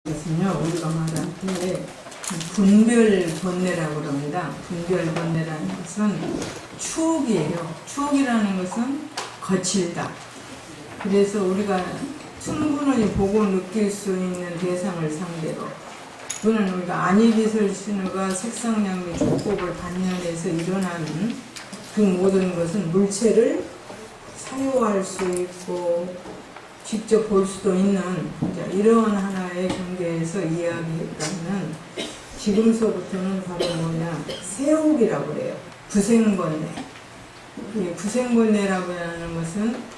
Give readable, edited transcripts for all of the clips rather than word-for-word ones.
것은요, 우리가 말할 때 분별번뇌라고 합니다. 분별번뇌라는 것은 추억이에요. 추억이라는 것은 거칠다. 그래서 우리가 충분히 보고 느낄 수 있는 대상을 상대로, 또는 우리가 안이기설신의가 색상량미 족법을 반영해서 일어나는 그 모든 것은 물체를 사유할 수 있고 직접 볼 수도 있는 이런 하나의 경계에서 이야기하는, 지금서부터는 바로 뭐냐, 세옥이라고 그래요. 구생번뇌. 이 구생번뇌라고 하는 것은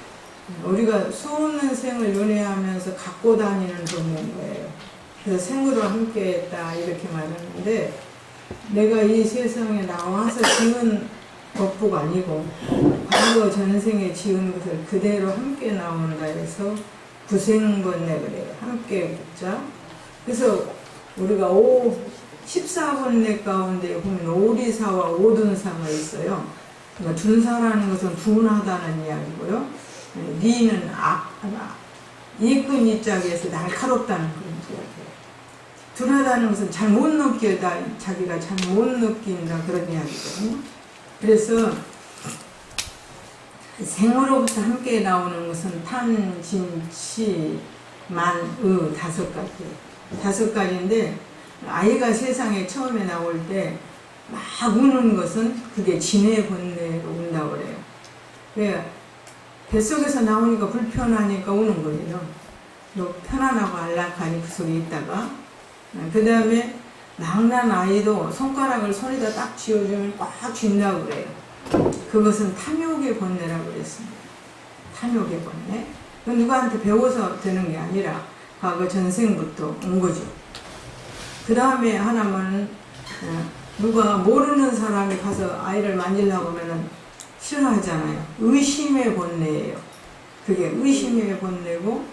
우리가 수없는 생을 연애하면서 갖고 다니는 돈인 거예요. 그래서 생으로 함께했다 이렇게 말하는데, 내가 이 세상에 나와서 지은 법부가 아니고 과거 전생에 지은 것을 그대로 함께 나온다 해서 구생번뇌 그래요. 함께 붙자. 그래서 우리가 14번뇌 가운데 보면 오리사와 오둔사가 있어요. 그러니까 둔사라는 것은 둔하다는 이야기고요. 리는 이끈 이짝에서 날카롭다는 그런 이야기예요. 둔하다는 것은 잘 못 느끼다, 자기가 잘 못 느낀다 그런 이야기거든요. 그래서 생으로부터 함께 나오는 것은 탄, 진, 치, 만, 의 다섯 가지인데, 아이가 세상에 처음에 나올 때 막 우는 것은 그게 진의 번뇌로 운다고 그래요. 왜? 뱃속에서 나오니까 불편하니까 우는 거예요. 편안하고 안락하니 그 속에 있다가, 그 다음에 낭난 아이도 손가락을 손에다 딱 쥐어주면 꽉 쥔다고 그래요. 그것은 탐욕의 번뇌라고 그랬습니다. 탐욕의 번뇌. 그건 누구한테 배워서 되는 게 아니라 과거 전생부터 온 거죠. 그 다음에 하나는 누가 모르는 사람이 가서 아이를 만지려고 하면 싫어하잖아요. 의심의 번뇌예요. 그게 의심의 번뇌고,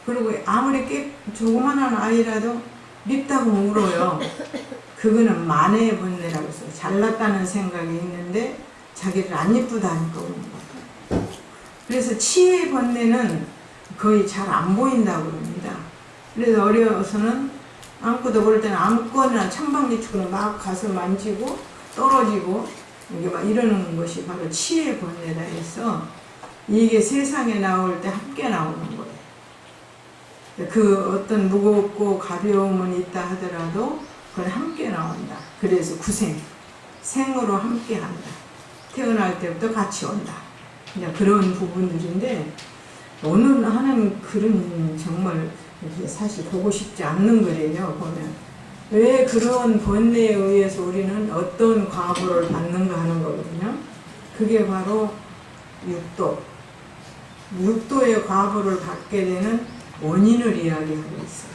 그리고 아무리 조그만한 아이라도 밉다고 울어요. 그거는 만의 번뇌라고 해서 잘났다는 생각이 있는데 자기를 안 이쁘다니까 우는 거예요. 그래서 치의 번뇌는 거의 잘 안 보인다고 그럽니다. 그래서 어려서는 아무것도 모를 때는 아무거나 찬방지축으로 막 가서 만지고 떨어지고 이게 막 이러는 것이 바로 치의 번뇌라 해서, 이게 세상에 나올 때 함께 나오는 거예요. 그 어떤 무겁고 가벼움은 있다 하더라도 그건 함께 나온다. 그래서 구생, 생으로 함께 한다. 태어날 때부터 같이 온다. 그런 부분들인데, 오늘 하는 글은 정말 사실 보고 싶지 않는 글이에요. 보면 왜 그런 번뇌에 의해서 우리는 어떤 과보를 받는가 하는 거거든요. 그게 바로 육도의 과보를 받게 되는 원인을 이야기하고 있어요.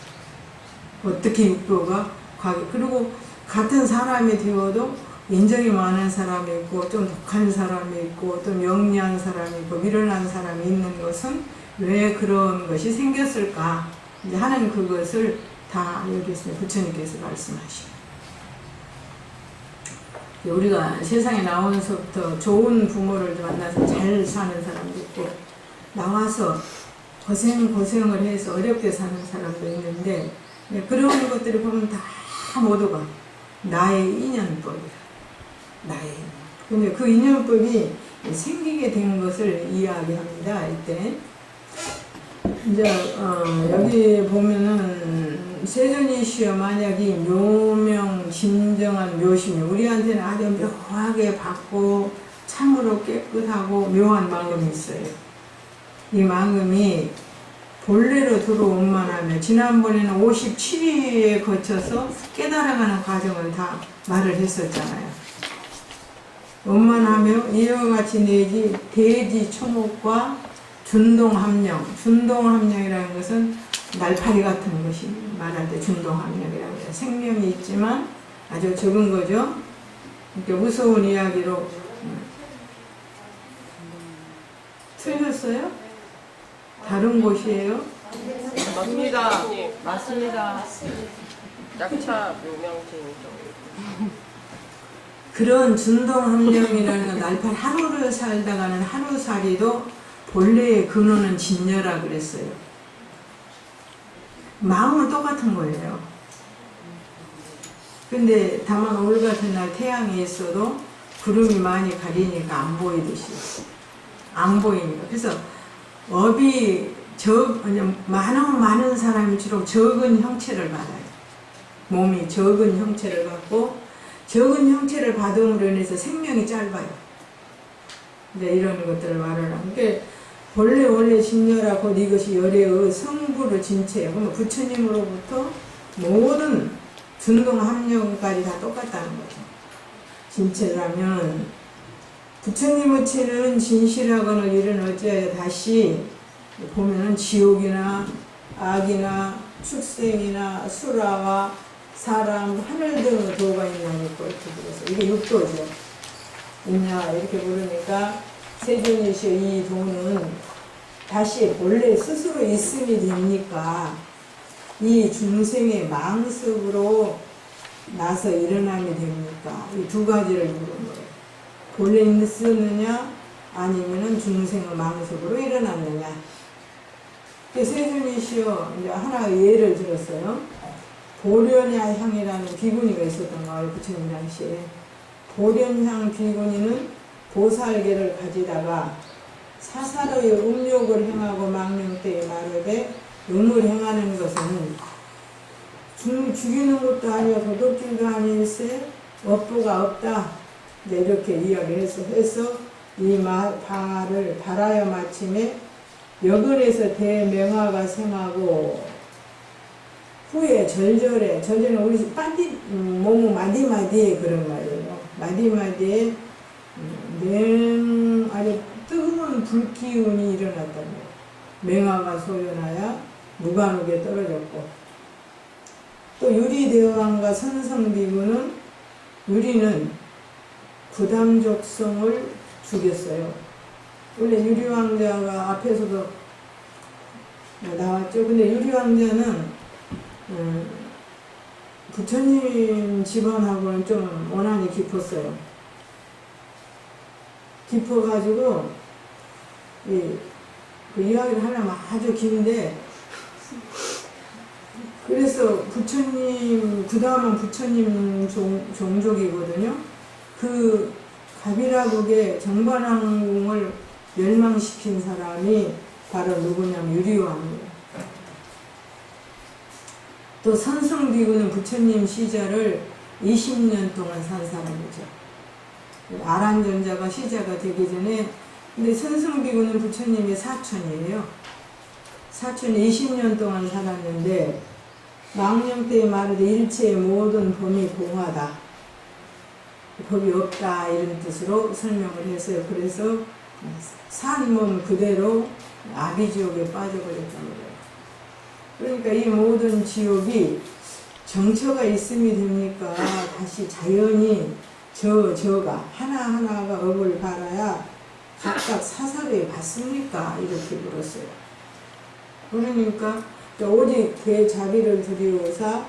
어떻게 육도가 그리고 같은 사람이 되어도 인정이 많은 사람이 있고 좀 독한 사람이 있고 또 명리한 사람이 있고 미련한 사람이 있는 것은 왜 그런 것이 생겼을까 하는 그것을 다 여기서 부처님께서 말씀하시고, 우리가 세상에 나오면서부터 좋은 부모를 만나서 잘 사는 사람도 있고 나와서 고생을 해서 어렵게 사는 사람도 있는데, 그런 것들을 보면 다 모두가 나의 인연법이라. 근데 그 인연법이 생기게 된 것을 이야기합니다. 이때 이제 여기 보면은 세존이시여 만약이 묘명 진정한 묘심이 우리한테는 아주 묘하게 밝고 참으로 깨끗하고 묘한 마음이 있어요. 이 마음이 본래로 들어온만 하면, 지난번에는 57위에 거쳐서 깨달아가는 과정을 다 말을 했었잖아요. 원만하며 이와 같이 내지 대지 초목과 준동함령. 준동함령이라는 것은 날파리 같은 것이 말할 때 준동함령이라고 해요. 생명이 있지만 아주 적은 거죠. 이렇게 무서운 이야기로. 틀렸어요? 다른 곳이에요? 맞습니다. 맞습니다. 약차 묘명쟁이죠. 그런 준동함령이라는 날파리, 하루를 살다가는 하루살이도 본래의 근원은 진여라 그랬어요. 마음은 똑같은 거예요. 근데 다만 오늘 같은 날 태양이 있어도 구름이 많이 가리니까 안 보이듯이. 안 보이니까. 그래서 업이 많은 사람이 주로 적은 형체를 받아요. 몸이 적은 형체를 받고, 적은 형체를 받음으로 인해서 생명이 짧아요. 근데 이런 것들을 말을 하는 게, 원래 진열하 곧 이것이 열애의 성부로 진체예요. 그러면 부처님으로부터 모든 준동 합령까지 다 똑같다는 거죠. 진체라면, 부처님의 체는 진실하거늘 일은 어찌하여 다시 보면은 지옥이나 악이나 축생이나 수라와 사람, 하늘 등의 도가 있나니까 이렇게 들어서 이게 육도죠. 있냐 이렇게 물으니까 세존이시여 이 도는 다시 본래 스스로 있음이 됩니까? 이 중생의 망습으로 나서 일어남이 됩니까? 이 두 가지를 물은 거예요. 본래 있었느냐 아니면은 중생의 망습으로 일어났느냐. 세존이시여 이제 하나의 예를 들었어요. 보련향이라는 비구니가 있었던 거예요. 부처님 당시에. 보련향 비구니는 보살계를 가지다가 사사로이 음욕을 행하고 망령 때에 말하되 음을 행하는 것은 죽이는 것도 아니고 도둑질도 아닐세 업보가 없다. 이렇게 이야기해서 이 말을 바라여 마침에 여근에서 대명화가 생하고 후에 절절에 우리 몸 마디마디에 그런 말이에요. 마디마디에 아주 뜨거운 불기운이 일어났다는 거예요. 맹화가 소연하여 무관하게 떨어졌고, 또 유리대왕과 선성비구는 유리는 부담족성을 죽였어요. 원래 유리왕자가 앞에서도 나왔죠. 근데 유리왕자는 부처님 집안하고는 좀 원한이 깊었어요. 깊어가지고 그 이야기를 하려면 아주 긴데, 그래서 부처님 그 다음은 부처님 종족이거든요. 그 가비라국의 정반왕궁을 멸망시킨 사람이 바로 누구냐면 유리왕이에요. 또 선성비구는 부처님 시절을 20년 동안 산 사람이죠. 아란존자가 시자가 되기 전에, 근데 선성비구는 부처님의 사촌이에요. 사촌이 20년 동안 살았는데 망령 때에 말하되 일체의 모든 법이 공하다. 법이 없다 이런 뜻으로 설명을 했어요. 그래서 산 몸 그대로 아비지옥에 빠져버렸단 말이에요. 그러니까 이 모든 지옥이 정처가 있음이 됩니까? 다시 자연히 저가 하나하나가 업을 갈아야 각각 사사로에 받습니까? 이렇게 물었어요. 그러니까 오직 그 자비를 드리고사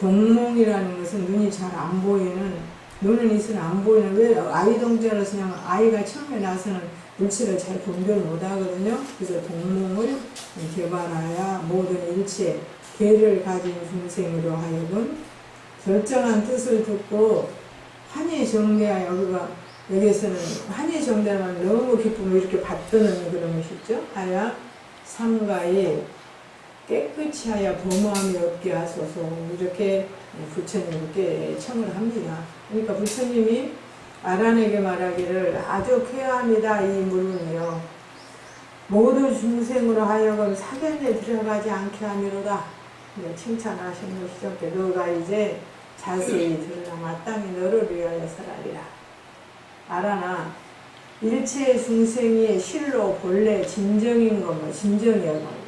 동몽이라는 것은 눈이 잘 안 보이는, 눈은 있으나 안 보이는, 왜 아이동자라서 그냥 아이가 처음에 나서는 물질을 잘 분별 못 하거든요. 그래서 동몽을 개발하여 모든 일체 개를 가진 중생으로 하여금 결정한 뜻을 듣고 환희정대하여, 여기에서는 환희정대하면 너무 기쁨을 이렇게 받드는 그런 것이죠. 하여 삼가에 깨끗이 하여 범함이 없게 하소서, 이렇게 부처님께 청을 합니다. 그러니까 부처님이 아란에게 말하기를 아주 쾌합니다. 이 물은요, 모두 중생으로 하여금 사견에 들어가지 않게 하미로다. 칭찬하신 것이죠. 너가 이제 자세히 들으라. 마땅히 너를 위하여 살아리라. 아란아, 일체 중생이 실로 본래 진정인 것만, 진정이야 말이야.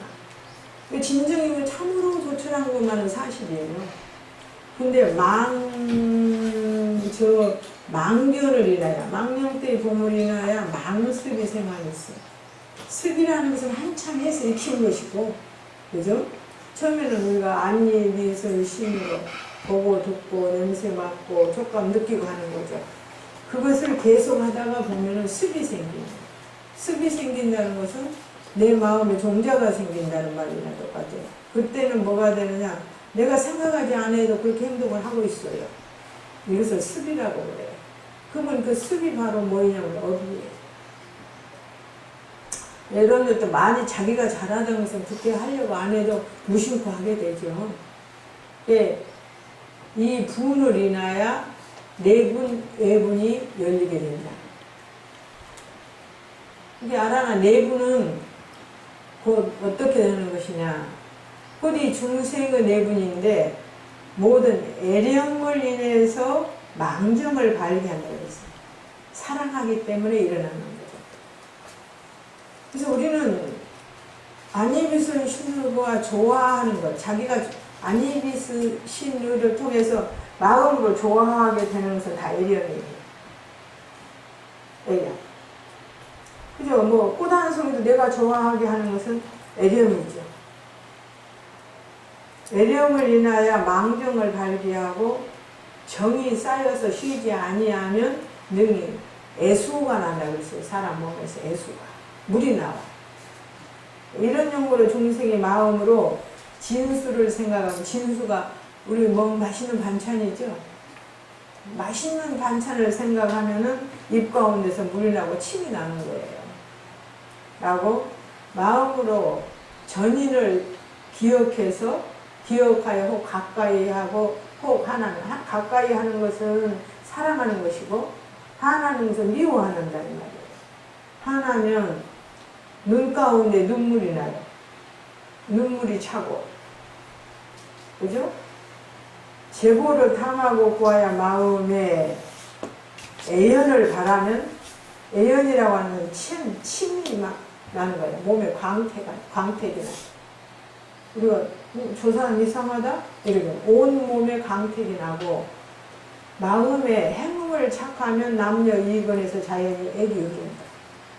진정이면 참으로 조철한 것만은 사실이에요. 근데 망견을 인하여, 망령 때의 보물 인하여 망습이 생활했어. 습이라는 것은 한참 해서 익힌 것이고, 그죠? 처음에는 우리가 안니미술 심으로 보고 듣고 냄새 맡고 촉감 느끼고 하는 거죠. 그것을 계속 하다가 보면은 습이 생깁니다. 습이 생긴다는 것은 내 마음에 종자가 생긴다는 말이나 똑같아요. 그때는 뭐가 되느냐? 내가 생각하지 않아도 그렇게 행동을 하고 있어요. 이것을 습이라고 그래요. 그러면 그 습이 바로 뭐냐면 어디예요. 여러분들도 많이 자기가 잘하던 것을 그렇게 하려고 안 해도 무심코 하게 되죠. 예, 이 분을 인하여 내분, 외분이 열리게 된다. 이게 알아나 내분은 곧 어떻게 되는 것이냐. 곧 이 중생의 내분인데 모든 애령을 인해서 망정을 발휘한다고 했어요. 사랑하기 때문에 일어나는 거죠. 그래서 우리는 아니비스 신루가 좋아하는 것, 자기가 아니비스 신루를 통해서 마음으로 좋아하게 되는 것은 다 애령이에요. 애령. 그죠? 뭐, 꽃 한 송이도 내가 좋아하게 하는 것은 애령이죠. 애령을 인하여 망정을 발휘하고 정이 쌓여서 쉬지 아니하면 능히 애수가 난다고 그랬어요. 사람 몸에서 애수가. 물이 나와. 이런 용어로 중생의 마음으로 진수를 생각하면 진수가 우리 뭐 맛있는 반찬이죠. 맛있는 반찬을 생각하면은 입 가운데서 물이 나고 침이 나는 거예요. 라고 마음으로 전인을 기억하여 혹 가까이 하고 혹 하나는 가까이 하는 것은 사랑하는 것이고 하나는 것은 미워한다는 말이에요. 하나면 눈 가운데 눈물이 나요. 눈물이 차고 그죠? 재고를 탐하고 구하여 마음에 애연을 바라면 애연이라고 하는 침이 막 나는 거예요. 몸에 광택이 나요. 우리가 저 사람 이상하다? 이러면 온 몸에 광택이 나고 마음에 행음을 착하면 남녀 이권에서 자연히 애기 흐른다.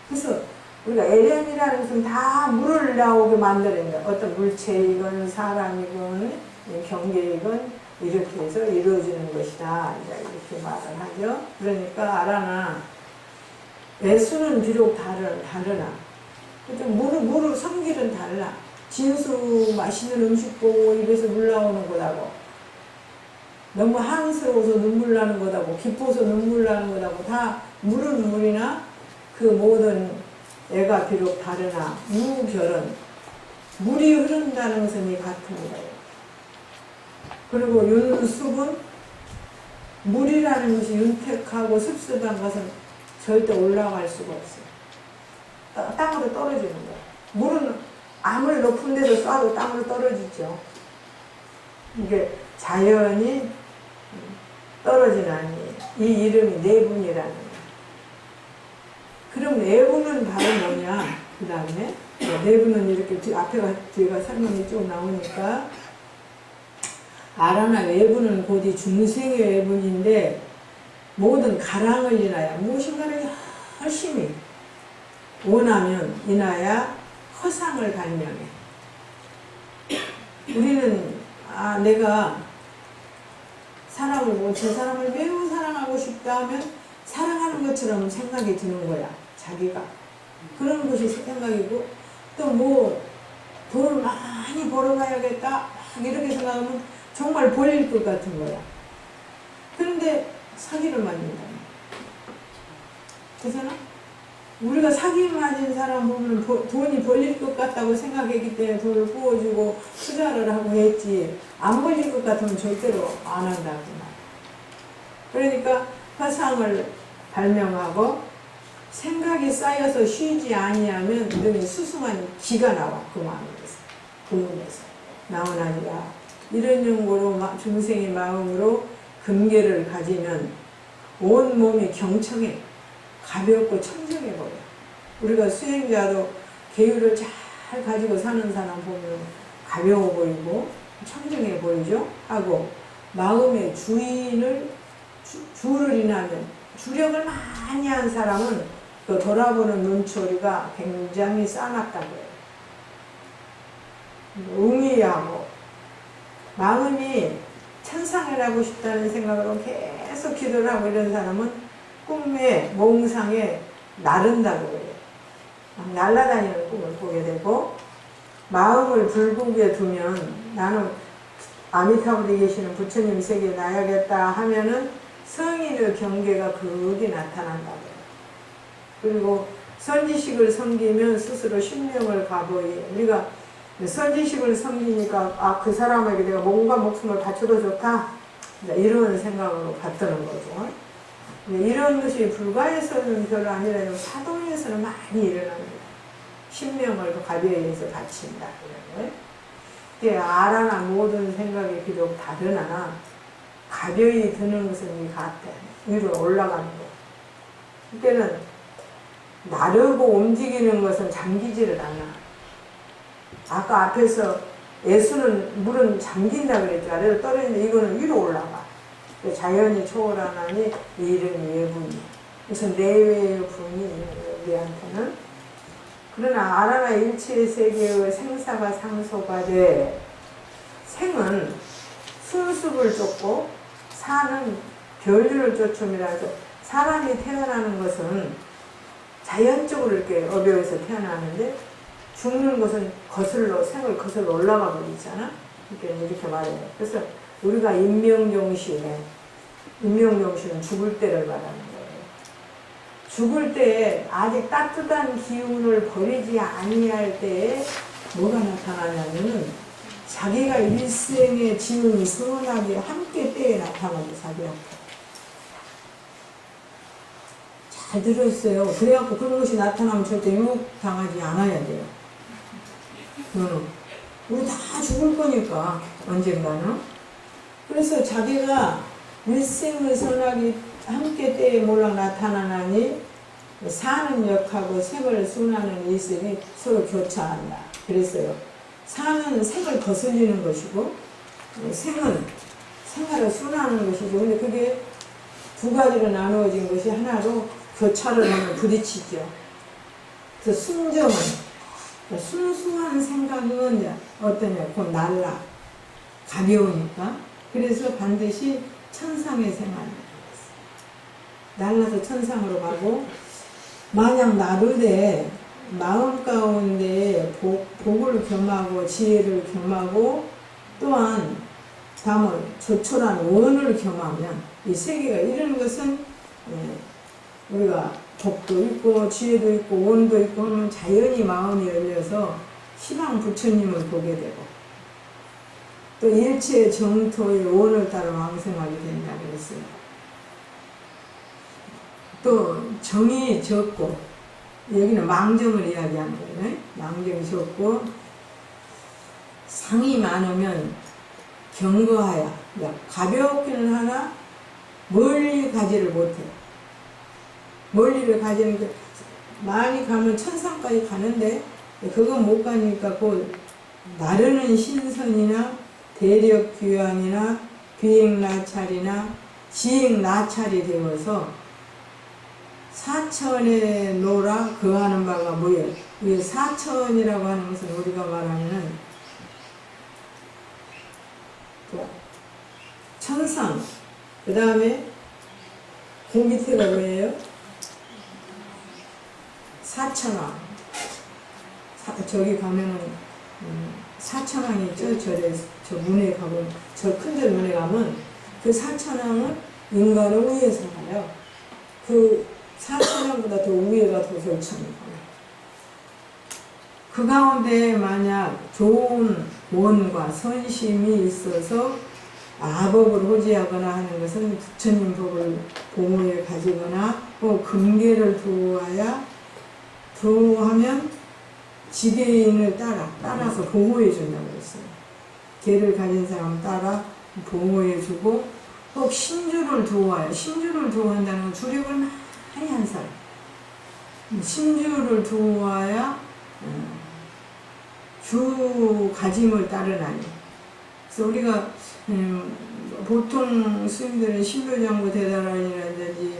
그래서 우리가 애련이라는 것은 다 물을 나오게 만드는 거예요. 어떤 물체이건 사람이건 경계이건 이렇게 해서 이루어지는 것이다. 이렇게 말을 하죠. 그러니까 알아나 애수는 비록 다르나 물을 성질은 달라. 진수 맛있는 음식 보고 입에서 물 나오는 거다고 너무 항스러워서 눈물 나는 거다고 기뻐서 눈물 나는 거다고 다 물은 물이나 그 모든 애가 비록 다르나 무별은 물이 흐른다는 것은 이 같은 거예요. 그리고 윤습은 물이라는 것이 윤택하고 습습한 것은 절대 올라갈 수가 없어요. 땅으로 떨어지는 거예요. 물은 아무리 높은 데서 쏴도 땅으로 떨어지죠. 이게 자연이 떨어지나니 이 이름이 내분이라는 거예요. 그럼 내분은 바로 뭐냐? 그 다음에 내분은 이렇게 뒤가 설명이 쭉 나오니까 아라나 외분은 곧이 중생의 외분인데 모든 가랑을 인하여 무엇인가를 열심히 원하면 인하여 허상을 발명해. 우리는 내가 저 사람을 매우 사랑하고 싶다 하면 사랑하는 것처럼 생각이 드는 거야. 자기가. 그런 것이 생각이고 또 뭐 돈을 많이 벌어가야겠다 막 이렇게 생각하면 정말 벌릴 것 같은 거야. 그런데 사기를 맞는다. 그잖아? 우리가 사기 맞은 사람 보면 돈이 벌릴 것 같다고 생각했기 때문에 돈을 구워주고 투자를 하고 했지 안 벌릴 것 같으면 절대로 안 한다고. 그러니까 허상을 발명하고 생각이 쌓여서 쉬지 아니하면 능히 수승한 기가 나와. 그 마음에서 그 몸에서 나오나니라. 이런 용고로 중생의 마음으로 금계를 가지면 온 몸이 경청해 가볍고 청정해 보여. 우리가 수행자도 계율을 잘 가지고 사는 사람 보면 가벼워 보이고 청정해 보이죠? 하고 마음의 주를 인하면 주력을 많이 한 사람은 그 돌아보는 눈초리가 굉장히 싸납다고 해요. 웅이하고 마음이 천상을 하고 싶다는 생각으로 계속 기도를 하고 이런 사람은 꿈에 몽상에 나른다고 해요. 날아다니는 꿈을 보게 되고 마음을 불국에 두면 나는 아미타불에 계시는 부처님 세계에 나야겠다 하면은 성인의 경계가 거기 나타난다고요. 그리고 선지식을 섬기면 스스로 신명을 가보이. 우리가 선지식을 섬기니까 그 사람에게 내가 몸과 목숨을 바쳐도 좋다, 이런 생각으로 받드는 거죠. 이런 것이 불가에서는 별로 아니라 사동에서는 많이 일어납니다. 신명을 가벼이해서 바친다 이런 거예요. 아라나 모든 생각이 비록 다르나 가벼이 드는 것은 이 같대. 위로 올라가는 거. 그때는 나르고 움직이는 것은 잠기지를 않아. 아까 앞에서 예수는 물은 잠긴다 그랬죠. 아래로 떨어지는데 이거는 위로 올라가. 자연이 초월하나니 이름 예분이. 그래서 내외의 분이 우리한테는. 그러나 아라나 일체 세계의 생사가 상소가 돼. 생은 순습을 쫓고 사는 별류를 쫓음이라서 사람이 태어나는 것은 자연적으로 이렇게 어벼에서 태어나는데 죽는 것은 생을 거슬러 올라가 버리잖아. 이렇게 말해요. 그래서 우리가 임명종시는 죽을 때를 말하는 거예요. 죽을 때에 아직 따뜻한 기운을 버리지 아니할 때에 뭐가 나타나냐면은 자기가 일생에 지은 선악이 함께 때에 나타나요. 자기한테. 잘 들었어요. 그래갖고 그런 것이 나타나면 절대 유혹당하지 않아야 돼요. 우리 다 죽을 거니까 언젠가는. 그래서 자기가 일생의 선악이 함께 때에 몰락 나타나나니 사는 역하고 생을 순하는 일생이 서로 교차한다. 그랬어요. 사는 생을 거슬리는 것이고 생은 생활을 순하는 것이죠. 근데 그게 두 가지로 나누어진 것이 하나로 교차를 하면 부딪히죠. 그래서 순정은 순수한 생각은 어떠냐? 곧 날라 가벼우니까. 그래서 반드시 천상의 생활을 날라서 천상으로 가고, 만약 나르되 마음 가운데 복을 겸하고 지혜를 겸하고 또한 다음은 조촐한 원을 겸하면 이 세계가 이런 것은 우리가 복도 있고 지혜도 있고 원도 있고 하면 자연히 마음이 열려서 시방 부처님을 보게 되고 또 일체 정토의 원을 따라 왕생하게 된다 그랬어요. 또 정이 적고, 여기는 망정을 이야기하는 거예요. 망정이 적고 상이 많으면 경거하여 가볍기는 하나 멀리 가지를 못해요. 멀리를 가지는 게 많이 가면 천상까지 가는데 그건 못 가니까 그 나르는 신선이나 대력 귀환이나 비행 나찰이나 지행 나찰이 되어서 사천에 놀아 거하는 바가 뭐예요? 이 사천이라고 하는 것은 우리가 말하는 천상, 그 다음에 그 밑에가 뭐예요? 사천왕. 저기 가면은 사천왕이 있죠. 저 문에 가면, 저 큰절 문에 가면 그 사천왕은 인간을 위해서 가요. 그 사천왕보다 더 위에가 더 절천이고, 그 가운데 만약 좋은 원과 선심이 있어서 아법을 호지하거나 하는 것은 부처님 법을 보호해 가지거나 또 금계를 도하면 지배인을 따라서 보호해 준다고 했어요. 계를 가진 사람을 따라 보호해 주고, 꼭 신주를 도와요. 신주를 도한다는 건 주력을 많이 한 사람. 신주를 도와야 주 가짐을 따르나니. 그래서 우리가 보통 스님들은 신묘장구 대단원이라든지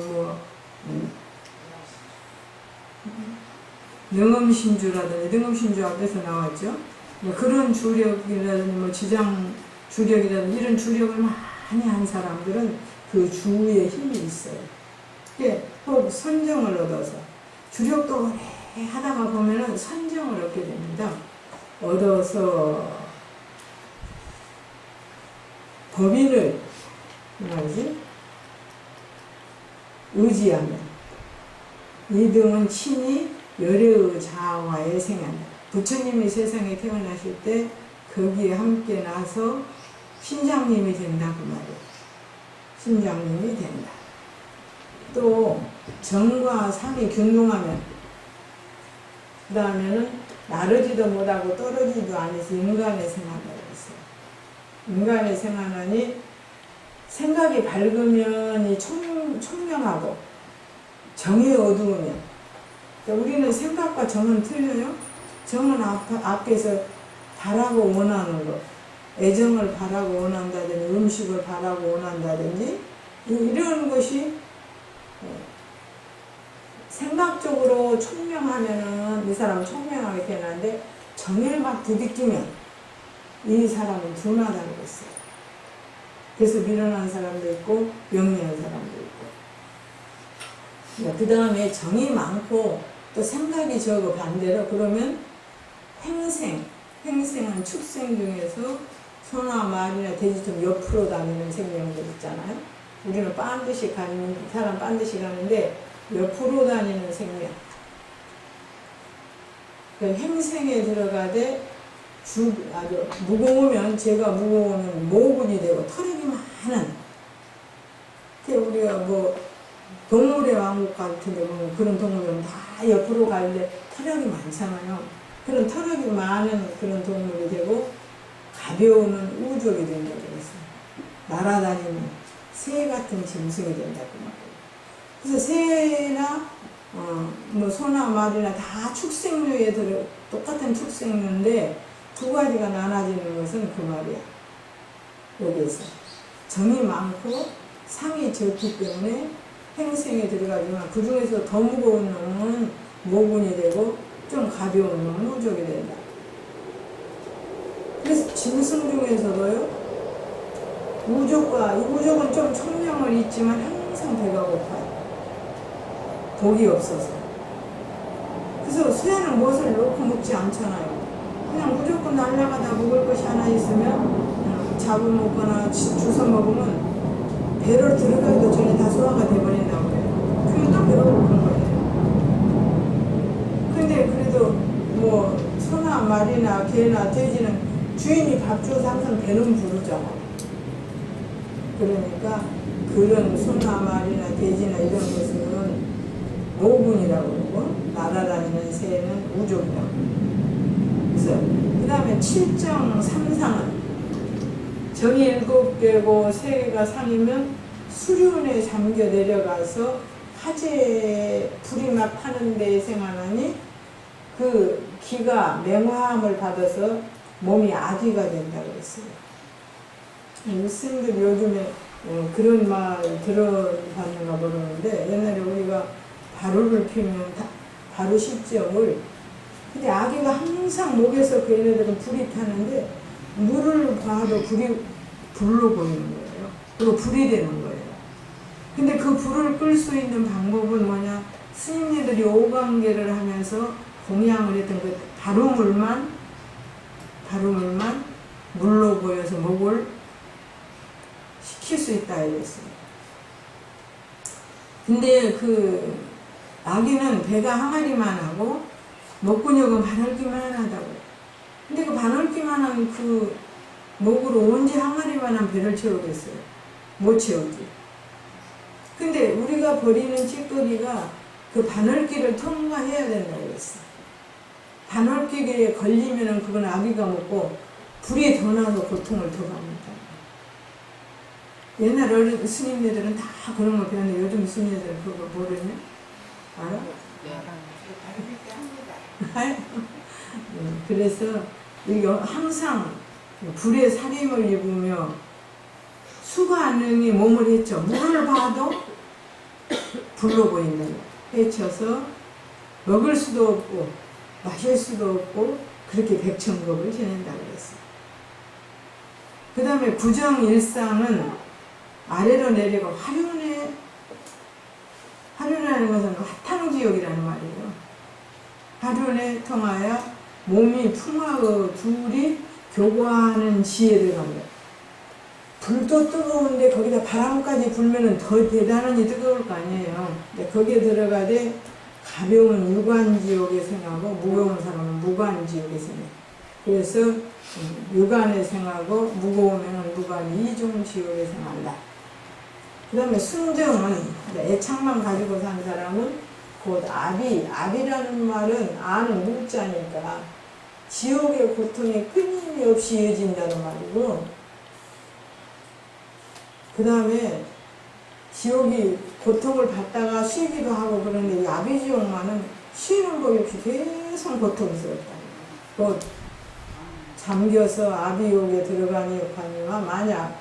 능엄신주라든지, 능엄신주 앞에서 나왔죠. 그런 주력이라든지 지장 주력이라든지 이런 주력을 많이 한 사람들은 그 주의 힘이 있어요. 꼭 선정을 얻어서 주력도 오래 하다가 보면은 선정을 얻게 됩니다. 얻어서 법인을 뭐지? 의지하면 이 등은 친히 열애의 자아와에 생한다. 부처님이 세상에 태어나실 때 거기에 함께 나서 신장님이 된다 그 말이에요. 신장님이 된다. 또 정과 상이 균등하면 그 다음에는 나르지도 못하고 떨어지지도 않아서 인간의 생활이라고 했어요. 인간의 생활하니 생각이 밝으면 이 총명하고 정이 어두우면 그러니까 우리는 생각과 정은 틀려요. 정은 앞에서 바라고 원하는 것 애정을 바라고 원한다든지 음식을 바라고 원한다든지 이런 것이 생각적으로 총명하면은 이 사람은 총명하게 되는데 정에 막 부딪히면 이 사람은 둔하다고 했어요. 그래서 미련한 사람도 있고 영리한 사람도 있고 그 다음에 정이 많고 또 생각이 적어 반대로 그러면 횡생은 축생 중에서 소나 말이나 돼지처럼 옆으로 다니는 생명들 있잖아요. 우리는 반드시 가는 사람 반드시 가는데 옆으로 다니는 생명. 그 행생에 들어가되 아주 무거우면 제가 무거우면 모근이 되고 털이 많은. 우리가 뭐 동물의 왕국 같은데 보면 그런 동물은 다 옆으로 가는데 털이 많잖아요. 그런 털이 많은 그런 동물이 되고 가벼운 우족이 된다고 그랬어요. 날아다니는 새 같은 짐승이 된다고 말이에요. 그래서 새나 뭐 소나 말이나 다 축생류에 들어 똑같은 축생류인데 두 가지가 나눠지는 것은 그 말이야. 여기에서 정이 많고 상이 적기 때문에 행생에 들어가지만 그 중에서 더 무거운 놈은 모군이 되고 좀 가벼운 놈은 우족이 된다. 그래서 짐승 중에서도요. 우족은 좀 총명은 있지만 항상 배가 고파요. 복이 없어서. 그래서 새는 무엇을 놓고 먹지 않잖아요. 그냥 무조건 날아가다 먹을 것이 하나 있으면 잡아먹거나 주워 먹으면 배를 들어가기도 전에 다 소화가 돼버린다고 해요. 그게 또 배가 고픈 거예요. 근데 그래도 뭐 소나 말이나 개나 돼지는 주인이 밥 줘서 항상 배는 부르잖아. 그러니까 그런 소나 말이나 돼지나 이런 것은 모군이라고 그러고 날아다니는 새는 우족이라고. 그래서 그 다음에 7정 3상은 정이 7개고 3개가 상이면 수륜에 잠겨 내려가서 화재 불이 막 타는 데에 생활하니 그 기가 맹화함을 받아서 몸이 아기가 된다고 했어요. 스님들 요즘에 그런 말 들어봤는가 모르는데 옛날에 우리가 바루를 피우면 바루 실정을 근데 아기가 항상 목에서 그 얘네들은 불이 타는데 물을 봐도 불로 보이는 거예요. 그리고 불이 되는 거예요. 근데 그 불을 끌 수 있는 방법은 뭐냐? 스님들이 오광계를 하면서 공양을 했던 그 바루물만 물로 보여서 목을 식힐 수 있다 이랬어요. 근데 그 아기는 배가 항아리만 하고 목근육은 바늘기만 하다고. 근데 그 바늘기만 한 그 목으로 언제 항아리만한 배를 채우겠어요? 못 채우지. 근데 우리가 버리는 찌꺼기가 그 바늘기를 통과해야 된다고 했어. 바늘기에 걸리면은 그건 아기가 먹고 불이 더 나서 고통을 더 받는다. 옛날 어린 스님네들은 다 그런 거 배웠는데 요즘 스님네들은 그거 모르냐? 알아? 네. 그래서 이거 항상 불에 살림을 입으며 수관능이 몸을 헤쳐 물을 봐도 불로 보인다. 헤쳐서 먹을 수도 없고 마실 수도 없고 그렇게 백천급을 지낸다고 그랬어요. 그 다음에 구정일상은 아래로 내려가 화륜이라는 것은 화탕지옥이라는 말이에요. 화륜에 통하여 몸이 풍화의 둘이 교과하는 지에 들어간 거예요. 불도 뜨거운데 거기다 바람까지 불면은 더 대단히 뜨거울 거 아니에요. 근데 거기에 들어가되 가벼운 유관지옥에 생하고 무거운 사람은 무관지옥에 생해. 그래서 유관에 생하고 무거운 행은 무관 이중지옥에 생한다. 그 다음에 순정은 애착만 가지고 산 사람은 곧 압이라는 말은 아는 무자니까 지옥의 고통이 끊임없이 이어진다는 말이고, 그 다음에 지옥이 고통을 받다가 쉬기도 하고 그런데 이 아비지옥만은 쉬는 법이 없이 계속 고통스럽다. 곧 잠겨서 아비옥에 들어가니 욕하니와 만약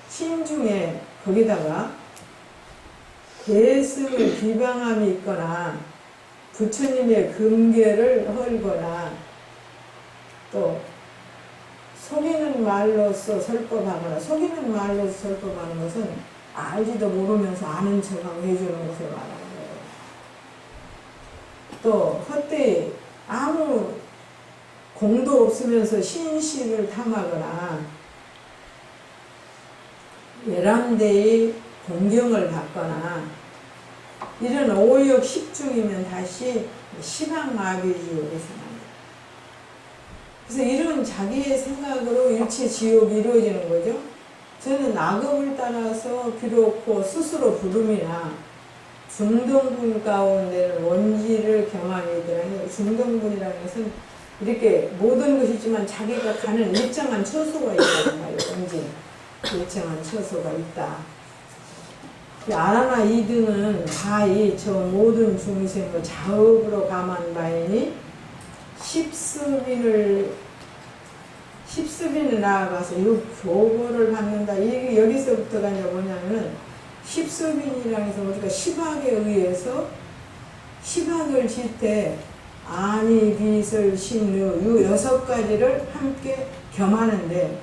심중에 거기다가 대승을 비방함이 있거나 부처님의 금계를 헐거나 또 속이는 말로써 설법하거나, 속이는 말로써 설법하는 것은 알지도 모르면서 아는 척하고 해주는 것을 말하는 거예요. 또 헛되이 아무 공도 없으면서 신식을 탐하거나 예람되이 공경을 받거나 이런 오욕 십중이면 다시 시방마비지옥에 생각합니다. 그래서 이런 자기의 생각으로 일체 지옥이 이루어지는 거죠. 저는 악업을 따라서 비록 스스로 부름이나 중등분 가운데는 원지를 겸하니더라니, 중등분이라는 것은 이렇게 모든 것이 있지만 자기가 가는 일정한 처소가 있다는 말이에요. 원지 일정한 처소가 있다. 아라나 이등은 다이 저 모든 중생을 자업으로 감한 바이니 십습인을 나아가서 육교보를 받는다. 이게 여기서부터가 이제 뭐냐면은 십습인이라는 것은 우리가 십악에 의해서 십악을 짓때 아니, 비설, 신의, 요 6가지를 함께 겸하는데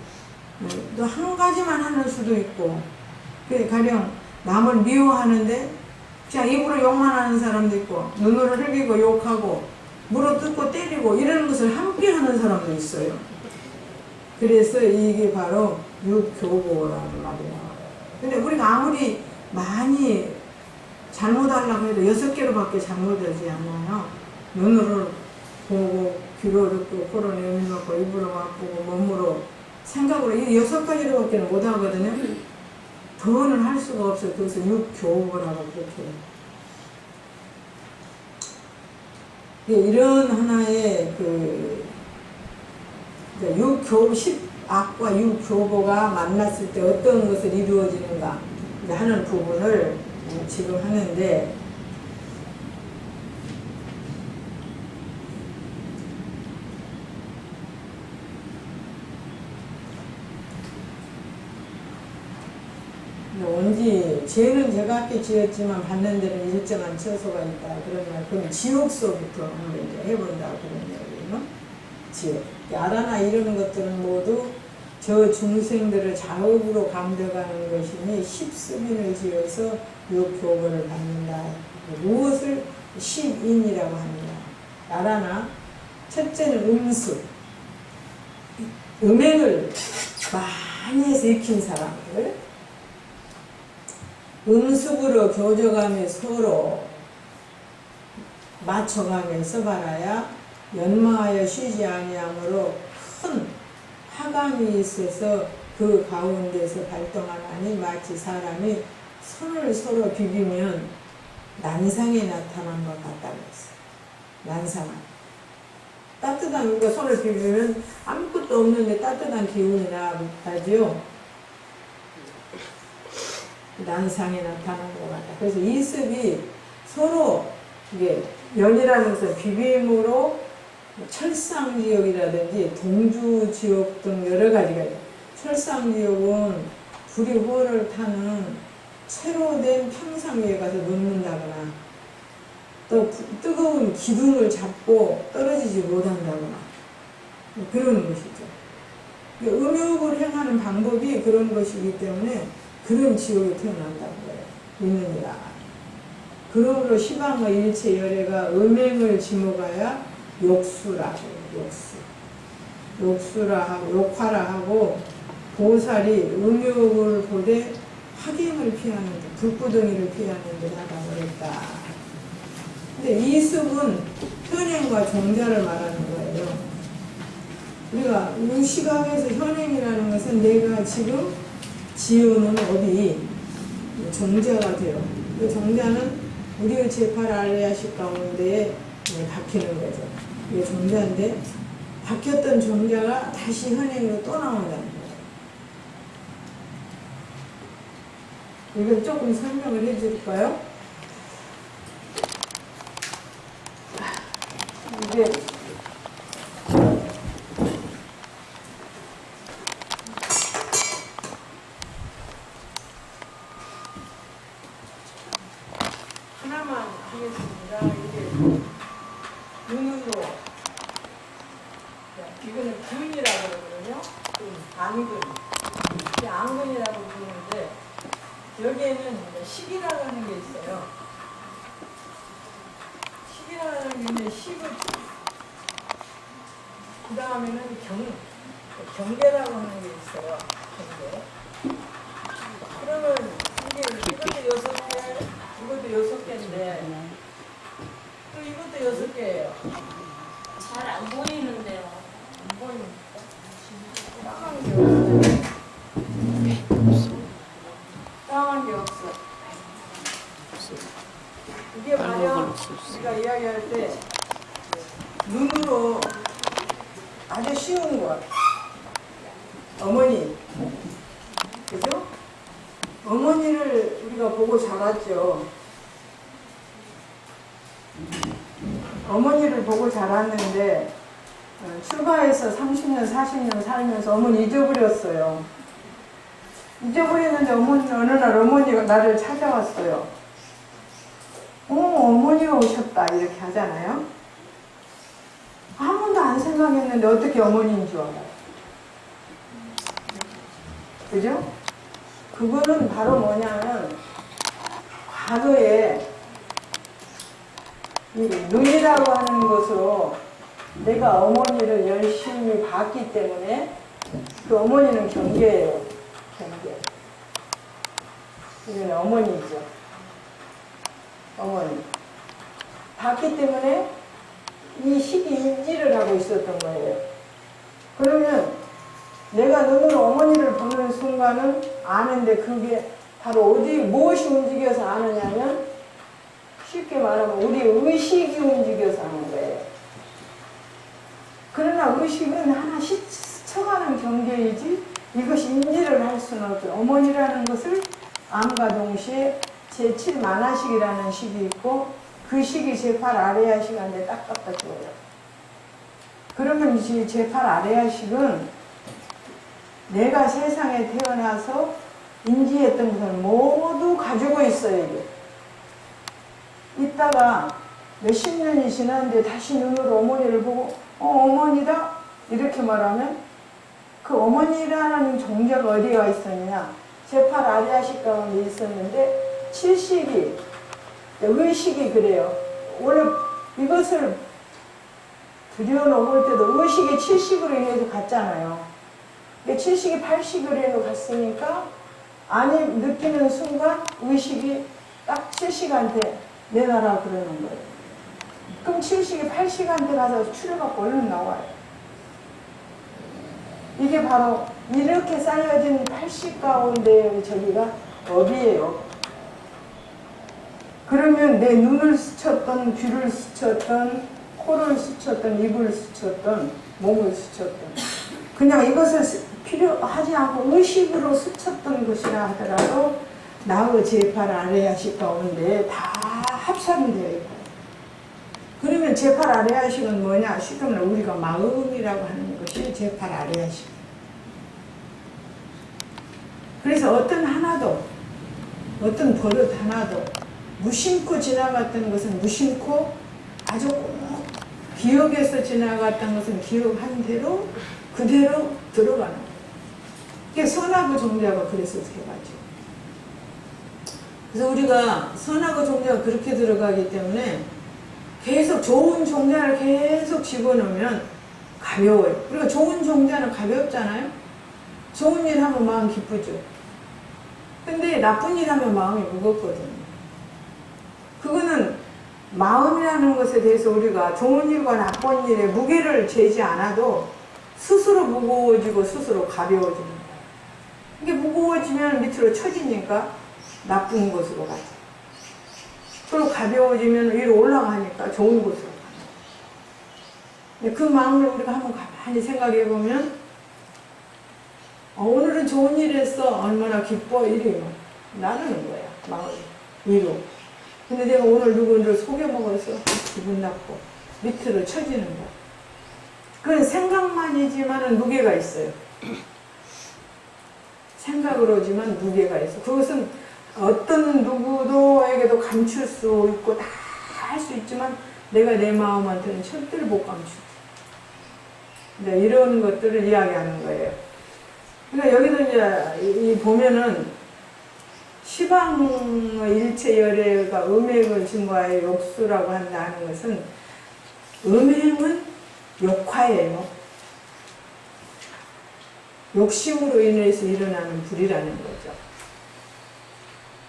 또 한 가지만 하는 수도 있고, 가령 남을 미워하는데 그냥 입으로 욕만 하는 사람도 있고, 눈으로 흘기고 욕하고 물어뜯고 때리고 이런 것을 함께 하는 사람도 있어요. 그래서 이게 바로 육교보라는 말이에요. 근데 우리가 아무리 많이 잘못하려고 해도 6개로밖에 잘못하지 않아요. 눈으로 보고, 귀로 듣고, 코로 내밀고, 입으로 맛보고, 몸으로, 생각으로 이 6가지로밖에 못하거든요. 더는 할 수가 없어요. 그래서 육교보라고 그렇게 해요. 이런 하나의 십악과 육교보가 만났을 때 어떤 것을 이루어지는가 하는 부분을 지금 하는데, 원지 죄는 제가 함께 지었지만 받는 데는 일정한 처소가 있다. 그러면 그럼 지옥서부터 한번 이제 해본다. 그런 얘기는 지옥. 아라나 이러는 것들은 모두 저 중생들을 자업으로 감독하는 것이니 십습인을 지어서 육교보를 받는다. 무엇을 십인이라고 합니다. 아라나 첫째는 음습, 음행을 많이 해서 익힌 사람들, 음습으로 교조감에 서로 맞춰가면서 바라야 연마하여 쉬지 아니하므로 큰 화감이 있어서 그 가운데서 발동하나니 마치 사람이 손을 서로 비비면 난상이 나타난 것 같다고 했어요. 난상. 따뜻한, 우리가 손을 비비면 아무것도 없는데 따뜻한 기운이 나죠. 난상이 나타난 것 같다. 그래서 이 습이 서로 이게 연이라는 것은 비빔으로 철상지옥이라든지 동주지옥 등 여러 가지가 있다. 철상지옥은 불이 호를 타는 채로 된 평상 위에 가서 눕는다거나 또 뜨거운 기둥을 잡고 떨어지지 못한다거나 그런 것이죠. 음욕을 행하는 방법이 그런 것이기 때문에 그런 지옥에 태어난다는 거예요. 있느니라. 그러므로 시방의 일체 열애가 음행을 지목하여 욕수라 해요. 욕수라 하고 욕화라 하고 보살이 음욕을 걸 보되 화갱을 피하는데 불구덩이를 피하는데 나가버렸다. 근데 이 습은 현행과 종자를 말하는 거예요. 우리가 이 시각에서 현행이라는 것은 내가 지금 지으는 어디 종자가 돼요. 그 종자는 우리의 제8 알레아식 가운데에 박히는 거죠. 이게 종자인데 박혔던 종자가 다시 현행으로 또 나온다는 거예요. 이걸 조금 설명을 해줄까요? 이게 하나만 하겠습니다. 이게 눈으로 이거는 근이라고 그러거든요. 안근, 이게 안근이라고 부르는데 여기에는 식이라고 하는 게 있어요. 식이라는 게 있는데 식을 그 다음에는 경계라고 하는 게 있어요. 경계. 그러면 이것도 6개, 이것도 6개인데 또 이것도 6개예요. 잘 안 보이는데요. 안 보이니까. 까만 게 없어요. 까만 게 없어. 이게 말이야 우리가 이야기할 때 눈으로 아주 쉬운 것. 어머니. 그죠? 어머니를 우리가 보고 자랐죠. 어머니를 보고 자랐는데 출가해서 30년, 40년 살면서 어머니 잊어버렸어요. 잊어버렸는데 어느 날 어머니가 나를 찾아왔어요. 어머니가 오셨다 이렇게 하잖아요. 한 번도 안 생각했는데 어떻게 어머니인 줄 알아요. 그죠? 그거는 바로 뭐냐면 과거에 이 눈이라고 하는 것으로 내가 어머니를 열심히 봤기 때문에 그 어머니는 경계예요. 경계. 이건 어머니죠. 어머니. 봤기 때문에 이 식이 인지를 하고 있었던 거예요. 그러면 내가 눈으로 어머니를 보는 순간은 아는데 그게 바로 무엇이 움직여서 아느냐면 쉽게 말하면 우리 의식이 움직여서 아는 거예요. 그러나 의식은 하나 스쳐가는 경계이지 이것이 인지를 할 수는 없어요. 어머니라는 것을 암과 동시에 제7 만화식이라는 식이 있고 그 식이 제8 아레아 시간에 딱 갖다 줘요. 그러면 이 제8 아레아 식은 내가 세상에 태어나서 인지했던 것을 모두 가지고 있어요. 이게. 이따가 몇십 년이 지났는데 다시 눈으로 어머니를 보고 어머니다 이렇게 말하면 그 어머니라는 종자가 어디가 있었느냐 제8 아리아식 가운데 있었는데 칠식이 의식이 그래요. 원래 이것을 들여놓을 때도 의식이 칠식으로 인해서 갔잖아요. 칠식이 8식으로 갔으니까 안에 느끼는 순간 의식이 딱 7식한테 내놔라 그러는 거예요. 그럼 7식이 8식한테 가서 추려갖고 얼른 나와요. 이게 바로 이렇게 쌓여진 8식 가운데 저기가 업이에요. 그러면 내 눈을 스쳤던, 귀를 스쳤던, 코를 스쳤던, 입을 스쳤던, 몸을 스쳤던 그냥 이것을 필요하지 않고 의식으로 스쳤던 것이라 하더라도 나의 제8 아레아식 가운데 다 합산이 되어 있고 그러면 제8 아레아식은 뭐냐? 쉽게 말하면 우리가 마음이라고 하는 것이 제8 아레아식. 그래서 어떤 버릇 하나도 무심코 지나갔던 것은 무심코 아주 꼭 기억에서 지나갔던 것은 기억한 대로 그대로 들어가는 거예요. 이게 선하고 종자가 그래서 세 가지. 그래서 우리가 선하고 종자가 그렇게 들어가기 때문에 계속 좋은 종자를 계속 집어넣으면 가벼워요. 그리고 좋은 종자는 가볍잖아요. 좋은 일 하면 마음 기쁘죠. 근데 나쁜 일 하면 마음이 무겁거든요. 그거는 마음이라는 것에 대해서 우리가 좋은 일과 나쁜 일에 무게를 재지 않아도 스스로 무거워지고 스스로 가벼워지는 거예요. 이게 무거워지면 밑으로 처지니까 나쁜 곳으로 가죠. 그리고 가벼워지면 위로 올라가니까 좋은 곳으로 가요. 그 마음을 우리가 한번 가만히 생각해 보면 오늘은 좋은 일 했어. 얼마나 기뻐. 이래요. 나누는 거야. 마음이. 위로. 근데 내가 오늘 누구를 속여먹어서 기분 나쁘고 밑으로 처지는 거야. 그건 생각만이지만 무게가 있어요. 생각으로지만 무게가 있어. 그것은 어떤 누구도에게도 감출 수 있고 다 할 수 있지만 내가 내 마음한테는 절대로 못 감추지. 이런 것들을 이야기하는 거예요. 그러니까 여기도 이제 보면은 시방의 일체열애가 음행을 증거하여 욕수라고 한다는 것은 음행은 욕화예요. 욕심으로 인해서 일어나는 불이라는 거죠.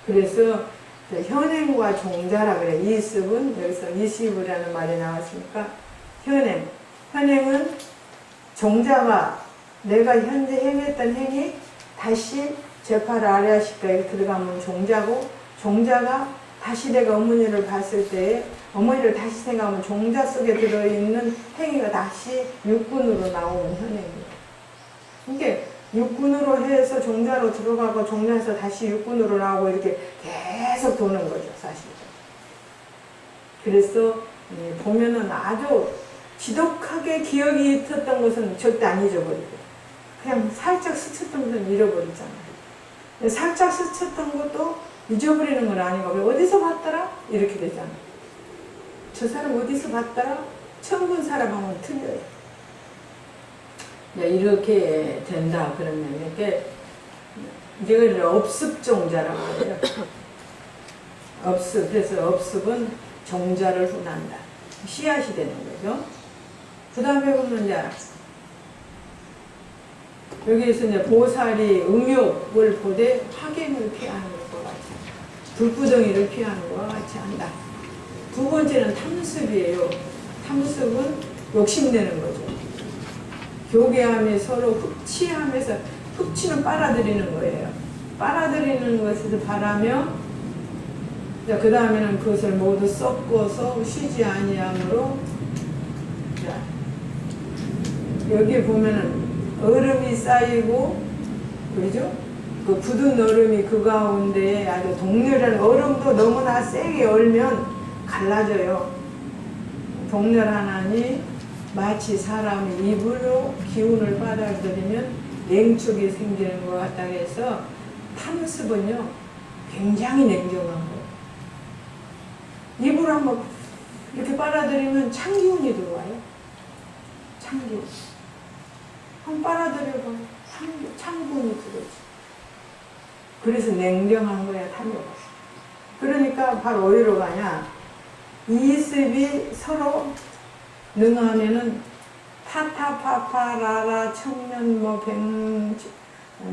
그래서 현행과 종자라 그래. 이습은 여기서 이습이라는 말이 나왔으니까 현행은 종자가 내가 현재 행했던 행위 다시 제팔 아라시가에 들어가면 종자고, 종자가 다시 내가 어머니를 봤을 때 어머니를 다시 생각하면 종자 속에 들어있는 행위가 다시 육군으로 나오는 현행이에요. 이게 육군으로 해서 종자로 들어가고 종자에서 다시 육군으로 나오고 이렇게 계속 도는 거죠, 사실. 그래서 보면은 아주 지독하게 기억이 있었던 것은 절대 안 잊어버리고 그냥 살짝 스쳤던 것은 잃어버리잖아요. 살짝 스쳤던 것도 잊어버리는 건 아니고 왜 어디서 봤더라? 이렇게 되잖아요. 저 사람 어디서 봤더라? 처음 본 사람하고는 틀려요. 이렇게 된다 그러면 이걸 업습종자라고 해요. 업습. 그래서 업습은 종자를 hun한다. 씨앗이 되는 거죠. 그 다음에 보면 이제 여기에서 이제 보살이 음욕을 보되 화갱을 피하는 것과 같이 불구덩이를 피하는 것과 같이 한다. 두 번째는 탐습이에요. 탐습은 욕심내는 거죠. 교계함이 서로 흡치하면서 흡치는 빨아들이는 거예요. 빨아들이는 것을 바라며 그 다음에는 그것을 모두 섞어서 쉬지 아니함으로 여기 보면은 얼음이 쌓이고 그죠? 그 굳은 얼음이 그 가운데 아주 동렬한 얼음도 너무나 세게 얼면 갈라져요. 동렬하나니 마치 사람이 입으로 기운을 빨아들이면 냉촉이 생기는 것 같다 해서 탐습은요 굉장히 냉정한 거예요. 입으로 한번 이렇게 빨아들이면 찬기운이 들어와요. 찬기운. 한번 빨아들여봐. 찬기운이 들어오지. 그래서 냉정한 거야, 탐욕은. 그러니까 바로 어디로 가냐. 이습이 서로 능하면은 타타파파라라 청년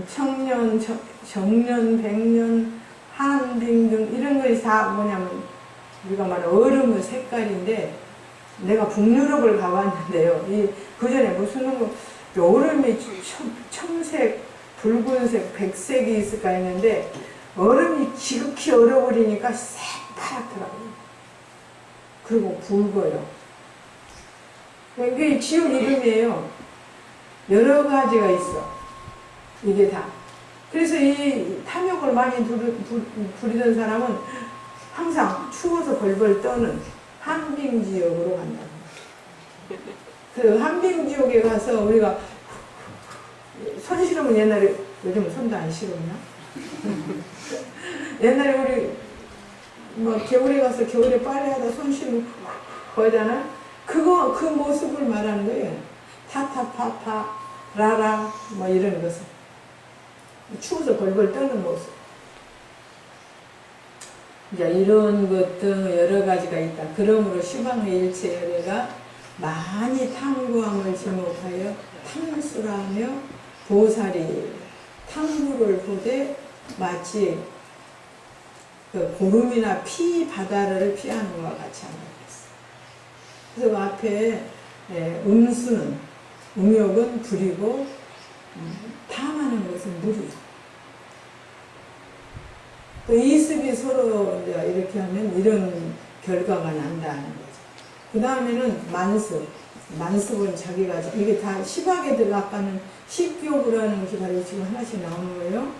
청년 정년 백년 한빙 등 이런 것이 다 뭐냐면 우리가 말하는 얼음의 색깔인데 내가 북유럽을 가봤는데요. 그 전에 무슨 얼음이 청색, 붉은색, 백색이 있을까 했는데 얼음이 지극히 얼어버리니까 새파랗더라고요. 그리고 붉어요. 이게 지옥 이름이에요. 여러 가지가 있어. 이게 다. 그래서 이 탐욕을 많이 부리던 사람은 항상 추워서 벌벌 떠는 한빙지옥으로 간다. 그 한빙지옥에 가서 우리가 손 실으면 옛날에 요즘은 손도 안 실었나? 옛날에 우리 뭐 겨울에 가서 겨울에 빨래하다 손 실으면 거잖아. 그 모습을 말하는 거예요. 타타파파 라라 뭐 이런 것을 추워서 벌벌 떠는 모습. 이제 이런 것도 여러 가지가 있다. 그러므로 시방의 일체열애가 많이 탐구함을 지목하여 탐수라며 보살이 탐구를 보되 마치 그 고름이나 피 바다를 피하는 것과 같이 한다고 했어요. 그래서 그 앞에 음수는 음욕은 불이고 탐하는 것은 물이에요. 또 이습이 서로 이제 이렇게 하면 이런 결과가 난다는 거죠. 그 다음에는 만습. 만습은 자기가 이게 다 시박에 들어가는 식교부라는 것이 바로 지금 하나씩 나오는 거예요.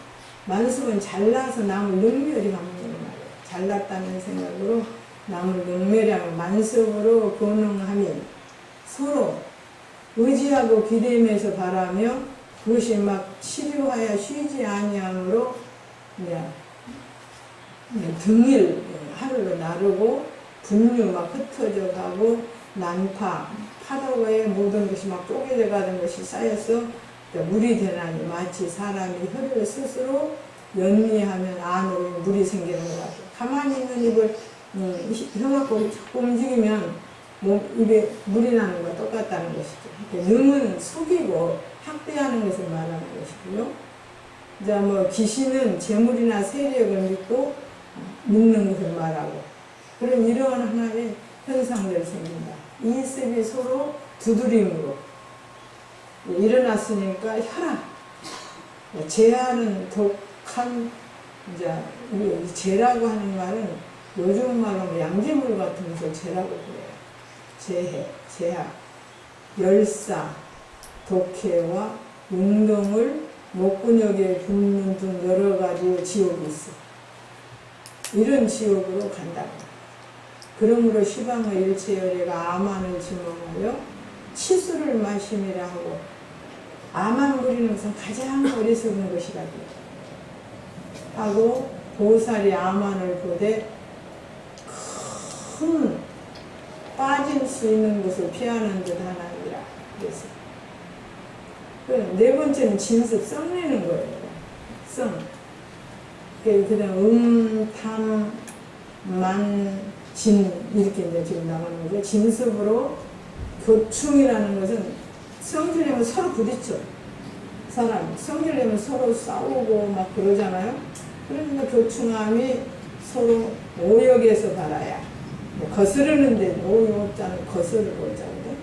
만습은 잘나서 남을 능멸히 하는 말이에요. 잘났다는 생각으로 남을 능멸하고 만습으로 권능하면 서로 의지하고 기대면서 바라며 그것이 막 치료하여 쉬지 아니함으로 등일 하루로 나르고 분류 막 흩어져 가고 난파 파도의 모든 것이 막 쪼개져 가는 것이 쌓여서 물이 되나니 마치 사람이 혀를 스스로 연미하면 안으로 물이 생기는 것 같아요. 가만히 있는 입을 혀 갖고 자꾸 움직이면 입에 물이 나는 것과 똑같다는 것이죠. 능은 속이고 학대하는 것을 말하는 것이고요. 이제 뭐 귀신은 재물이나 세력을 믿는 것을 말하고 그런 이러한 하나의 현상들이 생긴다. 이습이 서로 두드림으로 일어났으니까 혈압, 재하는 독한 이제 이 재라고 하는 말은 요즘 말로 양지물 같은 것을 재라고 그래요. 재해, 재하, 열사, 독해와 운동을 목근육에 붓는 등 여러 가지의 지옥이 있어. 이런 지옥으로 간다고. 그러므로 시방의 일체열애가 암환을 지목하여 치수를 마심이라 하고 암환 부리는 것은 가장 어리석은 것이라고 하고 보살이 암환을 보되 큰 빠질 수 있는 것을 피하는 듯 하나니라. 그래서 네 번째는 진습, 썩내는 거예요. 썩. 그 다음 탐, 만, 진 이렇게 이제 지금 나가는 거죠. 진습으로 교충이라는 것은 성질내면 서로 부딪혀. 사람 성질내면 서로 싸우고 막 그러잖아요. 그러니까 교충함이 서로 오역에서 발아야. 거스르는데 오역 없잖아요. 거스르고 있잖아요.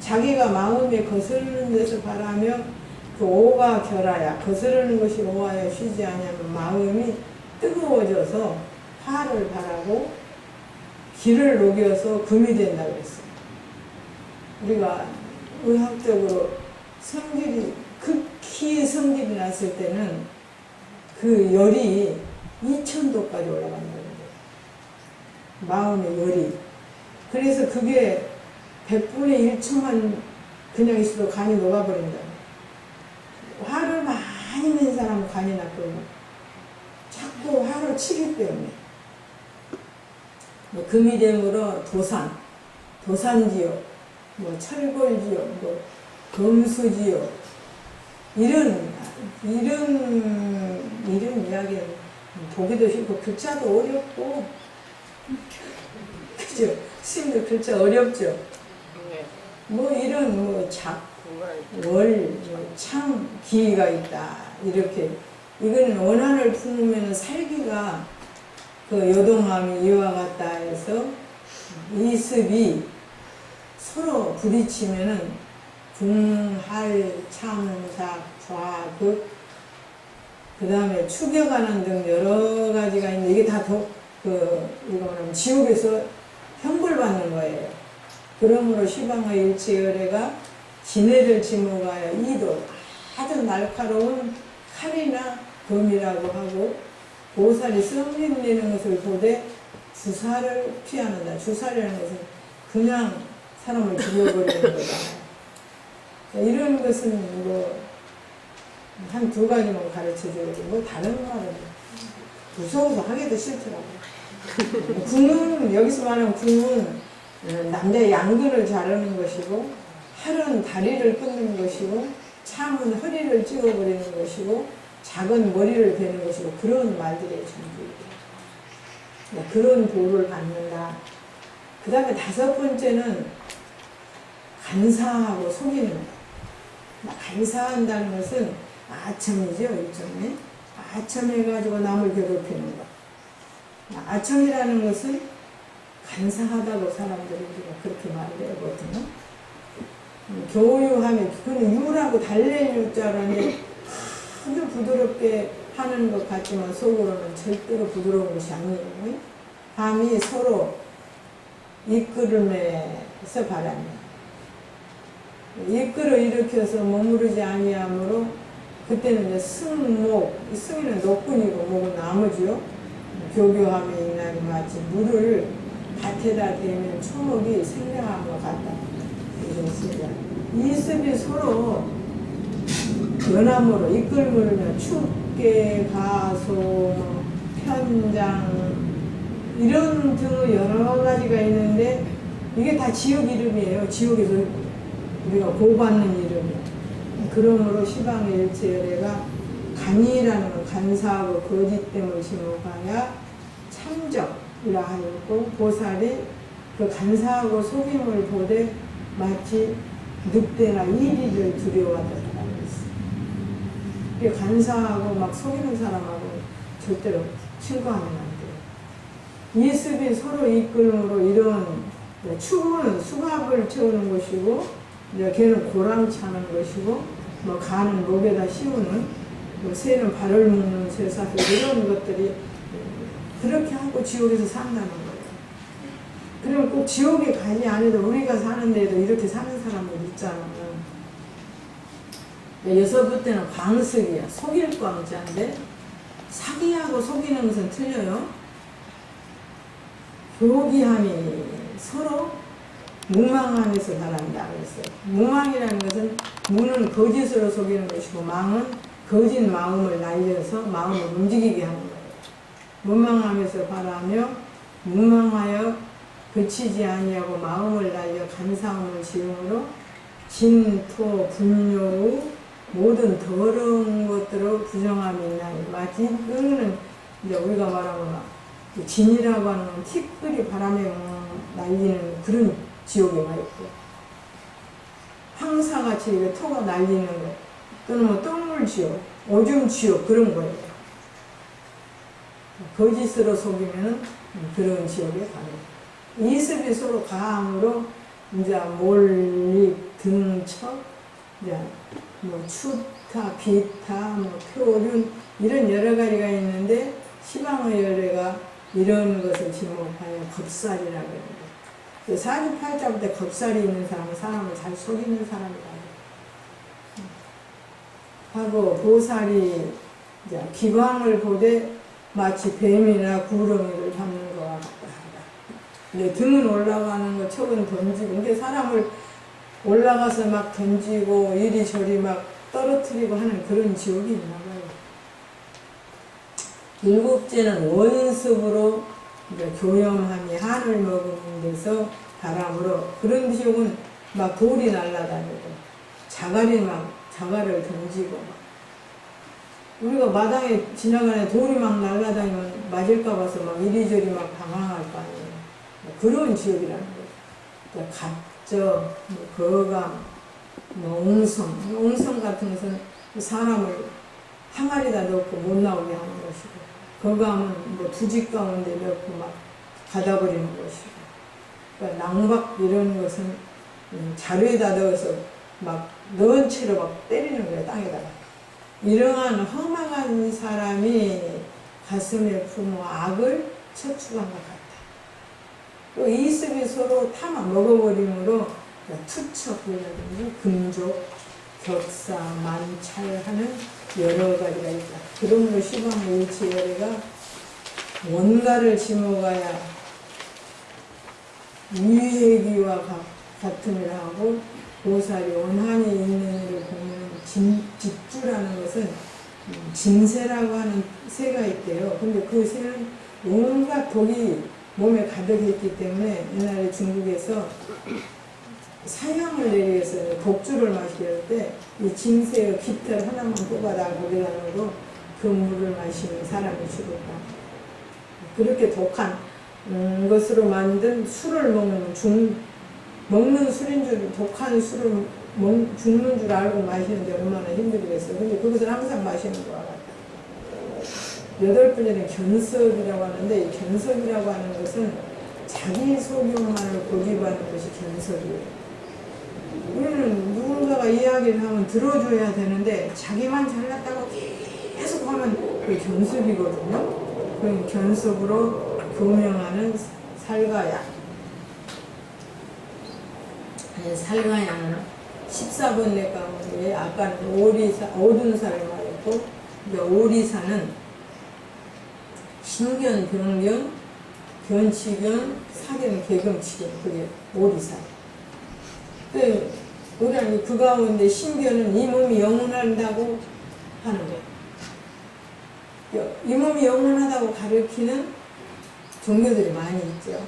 자기가 마음에 거스르는 데서 바라며 그 오가 결하야. 거스르는 것이 오하여 쉬지 않으면 마음이 뜨거워져서 화를 바라고 기를 녹여서 금이 된다고 했어요. 우리가 의학적으로 성질이 극히 성질이 났을 때는 그 열이 2000도까지 올라간다는 거예요. 마음의 열이. 그래서 그게 100분의 1초만 그냥 있어도 간이 녹아버린다. 화를 많이 낸 사람은 간이 나쁘고 자꾸 화를 치기 때문에 금이 되므로 도산지옥, 철골지옥, 금수지옥 이런 이야기는 보기도 싫고 글자도 어렵고 그죠? 스님들 글자 어렵죠? 이런 참, 기가 있다. 이렇게. 이거는 원한을 품으면 살기가 그 요동함이 이와 같다 해서 이습이 서로 부딪히면은 궁할, 참삭, 좌극, 그 다음에 추격하는 등 여러 가지가 있는데 이게 다 이거는 지옥에서 형벌받는 거예요. 그러므로 시방의 일체열애가 지네를 지목하여 이도 아주 날카로운 칼이나 검이라고 하고 보살이 썩내는 것을 보되 주사를 피하는다. 주사라는 것은 그냥 사람을 죽여버리는 거잖아요. 이런 것은 한 두 가지만 가르쳐줘야지 다른 말은 무서워서 하기도 싫더라고요. 궁은 여기서 말하는 궁은 남자의 양근을 자르는 것이고 할은 다리를 끊는 것이고 참은 허리를 찍어버리는 것이고 작은 머리를 베는 것이고 그런 말들의 전부예요. 그런 도를 받는다. 그 다음에 다섯 번째는 간사하고 속이는 것. 간사한다는 것은 아첨이죠. 일종의 아첨해가지고 남을 괴롭히는 거. 아첨이라는 것은 간사하다고 사람들이 우리가 그렇게 말을 해요, 보통은. 교유하면, 그건 유라고 달랠 유자라는데 아주 부드럽게 하는 것 같지만 속으로는 절대로 부드러운 것이 아니에요. 함이 서로 이끌음에서 바라며 이끌어 일으켜서 머무르지 아니하므로 그때는 이제 승목, 승이는 녹군이고 목은 나무지요. 교교함이 있나니 마치 물을 밭에다 대면 초목이 생명한 것 같다. 이랬습니다. 이습이 서로 연함으로 이끌물며 축계, 가소, 편장 이런 등의 여러 가지가 있는데 이게 다 지역 이름이에요. 지역에서 우리가 보받는 이름이에요. 그러므로 시방의 일체열애가 간이라는 건 간사하고 거짓됨을 심어가야 참적이라 하였고 보살이 그 간사하고 속임을 보되 마치 늑대나 이리를 두려워하더라는 것이. 간사하고 막 속이는 사람하고 절대로 친구하면 안 돼요. 이습이 서로 이끌므로 이런 축은 수갑을 채우는 것이고 이제 걔는 고랑 차는 것이고 뭐 간은 목에다 씌우는 뭐 새는 발을 묶는 쇠사슬 이런 것들이 그렇게 하고 지옥에서 산다는 거예요. 그러면 꼭 지옥에 가지 않아도 우리가 사는 데에도 이렇게 사는 사람들 있잖아요. 여섯부터는 광석이야. 속일 광자인데 사기하고 속이는 것은 틀려요. 교기함이 서로 무망함에서 달한다 그랬어요. 무망이라는 것은 무는 거짓으로 속이는 것이고 망은 거짓 마음을 날려서 마음을 움직이게 하는 거예요. 무망함에서 바라며 무망하여 그치지 아니하고 마음을 날려 간사함을 지음으로 진토 분뇨 모든 더러운 것들로 부정함이 있나니 마치 끄는 이제 우리가 말하거나 진이라고 하는 건 티끌이 바람에 날리는 그런 지옥에 가 있고 황사같이 이게 토가 날리는 거 또는 뭐 똥물 지옥, 오줌 지옥 그런 거예요. 거짓으로 속이면 그런 지옥에 가요. 이습이 서로 가함으로 이제 몰입, 등척, 이제 뭐 추타, 비타, 뭐 표륜 이런 여러 가지가 있는데 시방의 열애가 이런 것을 지목하여 겁살이라고 합니다. 48자부터 겁살이 있는 사람은 사람을 잘 속이는 사람이다. 하고 보살이 이제 기광을 보되 마치 뱀이나 구렁이를 잡는 것과 같다. 근데 등은 올라가는 거, 척은 던지고, 이게 사람을 올라가서 막 던지고 이리저리 막 떨어뜨리고 하는 그런 지옥이 있나 봐요. 일곱째는 원습으로 교염함이 한을 먹은 데서 바람으로 그런 지옥은 막 돌이 날아다니고 자갈을 던지고 우리가 마당에 지나가는 돌이 막 날아다니면 맞을까 봐서 막 이리저리 막 방황할 거 아니에요. 그런 지역이라는 거예요. 갑적, 거감, 옹성 같은 것은 사람을 항아리에다 넣고 못 나오게 하는 것이고 거감은 뭐 부직 가운데 넣고 막 가다버리는 것이고 그러니까 낭박 이런 것은 자루에다 넣어서 막 넣은 채로 막 때리는 거예요. 땅에다가. 이러한 험악한 사람이 가슴에 품어 악을 처추한 것 같다. 또 이습이 서로 타마 먹어버림으로 투척이라든지 금족, 격사, 만찰하는 여러 가지가 있다. 그러므로 시방의 일체열애가 원가를 지목하야 위회기와 같음이라 하고 보살이 원한이 있는 일을 보면 집주라는 것은 진세라고 하는 새가 있대요. 근데 그 새는 온갖 독이 몸에 가득했기 때문에 옛날에 중국에서 사형을 내리기 위해서 독주를 마시게 할 때 이 진세의 깃털 하나만 뽑아다 거기다 넣고 그 물을 마시면 사람이 죽었다. 그렇게 독한 것으로 만든 술을 먹는 술인 줄 독한 술을 죽는 줄 알고 마시는데 얼마나 힘들겠어요. 근데 그것을 항상 마시는 것 같다. 여덟 번째는 견섭이라고 하는데, 이 견섭이라고 하는 것은 자기 소견만을 고집하는 것이 견섭이에요. 우리는 누군가가 이야기를 하면 들어줘야 되는데 자기만 잘났다고 계속 하면 그게 견섭이거든요. 그 견섭으로 교명하는 살가야. 살가야는 14번째 가운데 아까는 오둔사를 말했고, 이제 오리사는 신견, 병견, 견치견, 사견, 개금치견, 그게 오리사. 우리는 그 가운데 신견은 이 몸이 영원한다고 하는 거예요. 이 몸이 영원하다고 가르치는 종교들이 많이 있죠.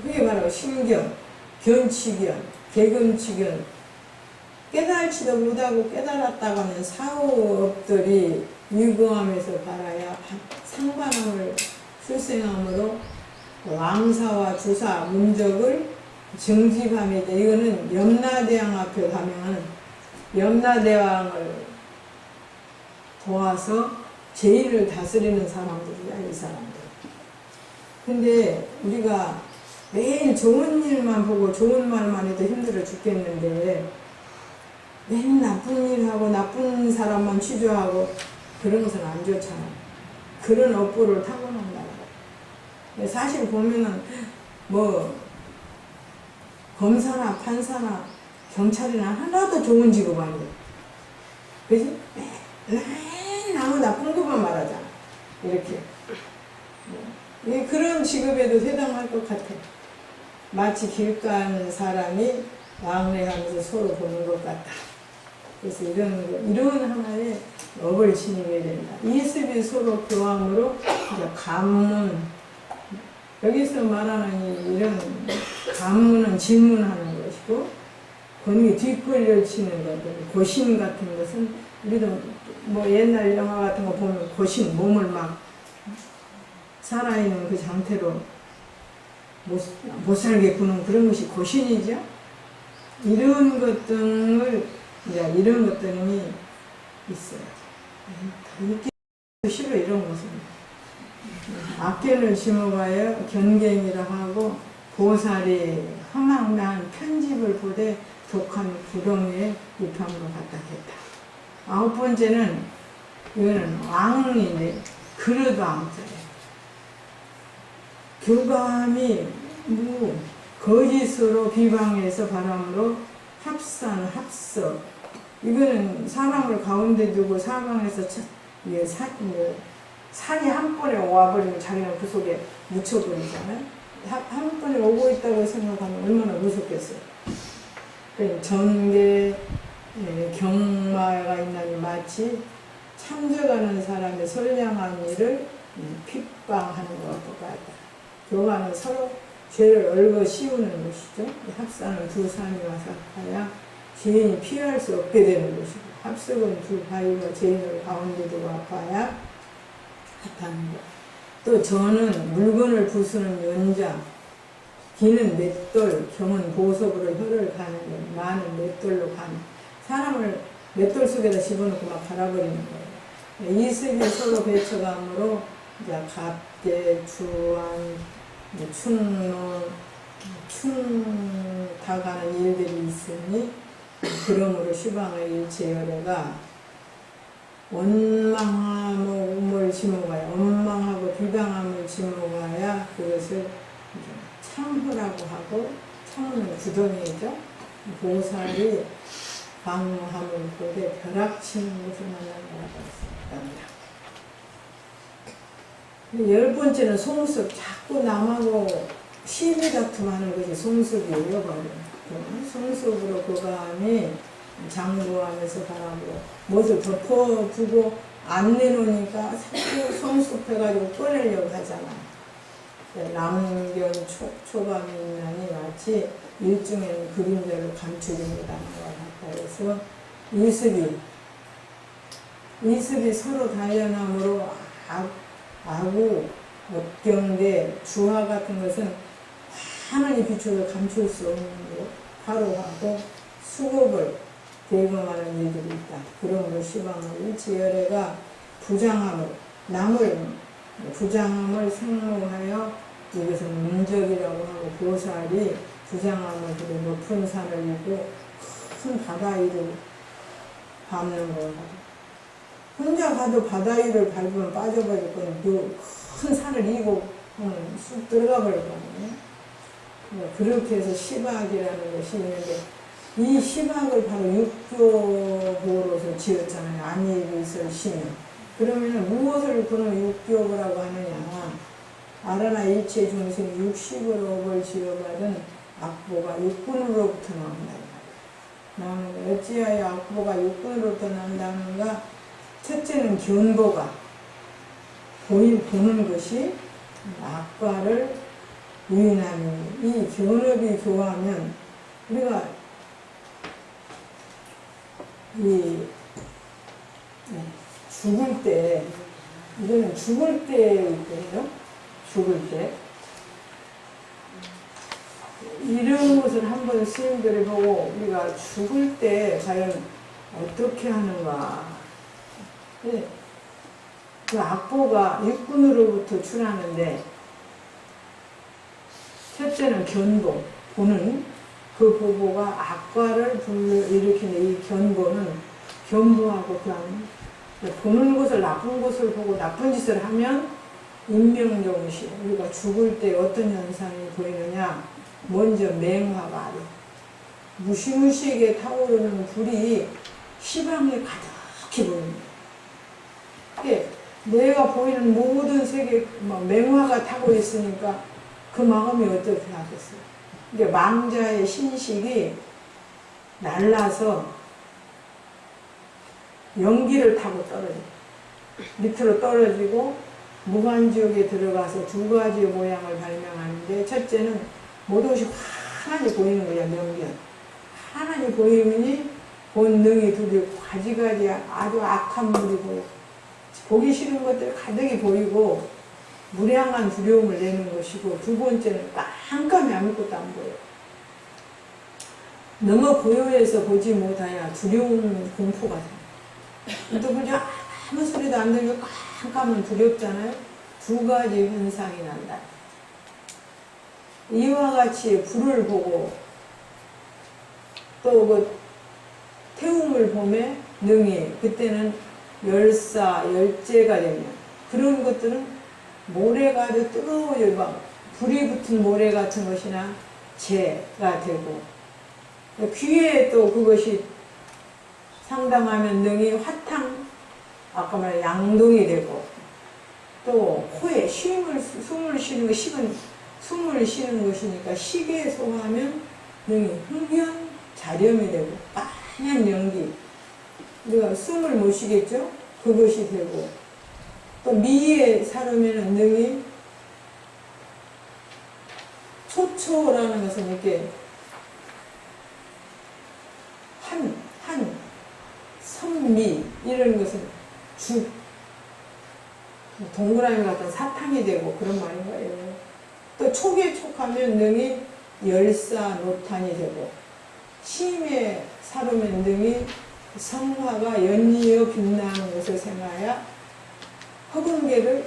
그게 바로 신견, 견치견, 개금치견. 깨달지도 못하고 깨달았다고 하는 사후업들이 유구함에서 발하여 상반함을 출생함으로 왕사와 주사, 문적을 증집함이다. 이거는 염라대왕 앞에 가면 염라대왕을 도와서 제일을 다스리는 사람들이야, 이 사람들. 근데 우리가 매일 좋은 일만 보고 좋은 말만 해도 힘들어 죽겠는데 매일 나쁜 일하고 나쁜 사람만 취조하고 그런 것은 안 좋잖아. 그런 업보를 타고난다. 사실 보면은 뭐 검사나 판사나 경찰이나 하나도 좋은 직업 아니야. 그지? 맨날 아무 나쁜 것만 말하잖아. 이렇게. 그런 직업에도 해당할 것 같아. 마치 길가는 사람이 왕래하면서 서로 보는 것 같다. 그래서 이런 하나의 업을 지니게 된다. 이습이 서로 교함으로 이제 관문, 여기서 말하는 이런 관문은 질문하는 것이고, 권위 뒷걸려 치는 것들, 고신 같은 것은 우리도 뭐 옛날 영화 같은 거 보면 고신, 몸을 막 살아있는 그 상태로 못 살게 구는 그런 것이 고신이죠. 이런 것들을 이런 것들이 있어요. 읽기 싫어, 이런 것은. 악견을 심어가여 견갱이라 하고, 보살이 험악한 편집을 보되 독한 구덩이에 입함으로 갖다 했다. 9번째는 이거는 왕인데 그릇 왕자예요. 교감이 거짓으로 비방해서 바람으로 합산, 합석. 이거는 사람을 가운데 두고 사방에서 산이 한 번에 와버리면 자기는 그 속에 묻혀버리잖아요. 한 번에 오고 있다고 생각하면 얼마나 무섭겠어요. 그러니까 전개, 경마가 있나니 마치 참져가는 사람의 선량한 일을 핍박하는 것과 똑같다. 교감은 서로 죄를 얽어 씌우는 것이죠. 합산은 두 산이 와서 하야 죄인이 피할 수 없게 되는 것이고, 합석은 두 바위가 죄인을 가운데 두고 아파야 합하는 것. 또 저는 물건을 부수는 연자, 기는 맷돌, 경은 보석으로 혀를 가는 것, 마는 맷돌로 가는, 사람을 맷돌 속에다 집어넣고 막 갈아버리는 거예요. 이습이 서로 배쳐감으로 이제 갑계, 주안, 충노, 충다가는 일들이 있으니, 그러므로 시방의 일체열애가 원망함을 지목하여, 원망하고 비방함을 지목하여 그것을 참후라고 하고, 참은 구덩이죠. 보살이 방황함을 보되 벼락치는 것을 만나는 것입니다. 10번째는 송습. 자꾸 남하고 시비 다툼하는 것이 송습이에요. 송습으로 교감이 장구하면서 바람으로 무엇을 덮어두고 안 내놓으니까 자꾸 송습해가지고 꺼내려고 하잖아. 남견 초감이 있나니 마치 일중에는 그림자를 감추립니다. 그래서 이습이 서로 단련함으로 아구, 업경대, 주화 같은 것은 환하게 비춰도 감출 수 없는 것, 화로하고 수급을 대금하는 일들이 있다. 그러므로 시방은 일체열애가 부장함을, 남을 부장함을 생로하여 이것은 문적이라고 하고 보살이 부장함을 두고 높은 산을 이고 큰 바다 위를 밟는 거예요. 혼자 가도 바다 위를 밟으면 빠져버릴 건데 큰 산을 이고 쑥 들어가 버릴 거예요. 그렇게 해서 시박이라는 것이 있는데 이 시박을 바로 육교보로서 지었잖아요. 안익을 심. 그러면 무엇을 그런 육교보라고 하느냐. 아라나 일체 중생이 육식으로 업을 지어받은 악보가 육군으로부터 나온다. 나오는 거. 어찌하여 악보가 육군으로부터 나온다는가? 첫째는 견보가 보는 것이 악과를 유인하는 이 견업이 교하면 우리가 죽을 때 이거는 죽을 때예요. 죽을 때 이런 것을 한번 스님들이 보고 우리가 죽을 때 과연 어떻게 하는가. 그 악보가 육군으로부터 출하는데 첫째는 견보, 보는 그 보보가 악과를 불러일으키는 이 견보는 견보하고 그다음 보는 것을 나쁜 것을 보고 나쁜 짓을 하면 인명정시 우리가 죽을 때 어떤 현상이 보이느냐. 먼저 맹화가 아래 무시무시하게 타오르는 불이 시방에 가득히 보입니다. 내가 보이는 모든 세계 맹화가 타고 있으니까 그 마음이 어떻게 하겠어요? 근데 망자의 신식이 날라서 연기를 타고 떨어져요. 밑으로 떨어지고 무간지옥에 들어가서 두 가지의 모양을 발명하는데 첫째는 모든 것이 환하게 보이는 거야. 명견. 환하게 보이니 본능이 두렵고 가지가지 아주 악한 물이 보이고 보기 싫은 것들이 가득히 보이고 무량한 두려움을 내는 것이고 두 번째는 깜깜이 아무것도 안 보여요. 너무 고요해서 보지 못하여 두려운 공포가 돼요. 또 그저 아무 소리도 안 들리고 깜깜은 두렵잖아요. 두 가지 현상이 난다. 이와 같이 불을 보고 또 그 태움을 보매 능히 그때는 열제가 되면 그런 것들은 모래가 아주 뜨거워요. 막 불이 붙은 모래 같은 것이나 재가 되고 귀에 또 그것이 상당하면 능히 화탕 아까 말한 양동이 되고 또 코에 숨을 쉬는 거 식은 숨을 쉬는 것이니까 식에 소화하면 능히 흡연 자렴이 되고 빨간 연기 우리가 숨을 못 쉬겠죠? 그것이 되고 또 미에 사르면 능히 초초라는 것은 이렇게 한 선미 이런 것은 죽 동그라미 같은 사탕이 되고 그런 말인 거예요. 또 촉에 촉하면 능히 열사 노탄이 되고 심에 사르면 능히 성화가 연이어 빛나는 것을 생하여 허근계를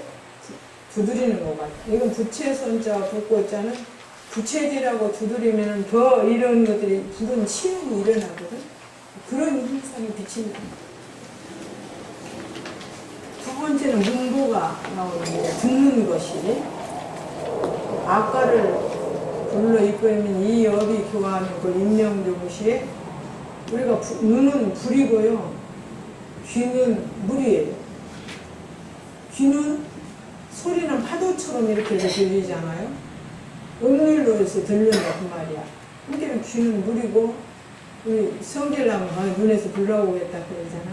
두드리는 것 같아요. 이건 부채선자와 불꽃자는 부채질하고 두드리면 더 이런 것들이 불은 치움이 일어나거든. 그런 현상이 비친다. 두 번째는 문보가 나오는데 듣는 것이 악과를 불러 이끌면 이 업이 교화하는 그 인명정시에 우리가 눈은 불이고요. 귀는 물이에요. 귀는 소리는 파도처럼 이렇게 들리잖아요. 음률로 해서 들린다 그 말이야. 그러니까 귀는 물이고 우리 성질나면 눈에서 불 나오겠다 그러잖아.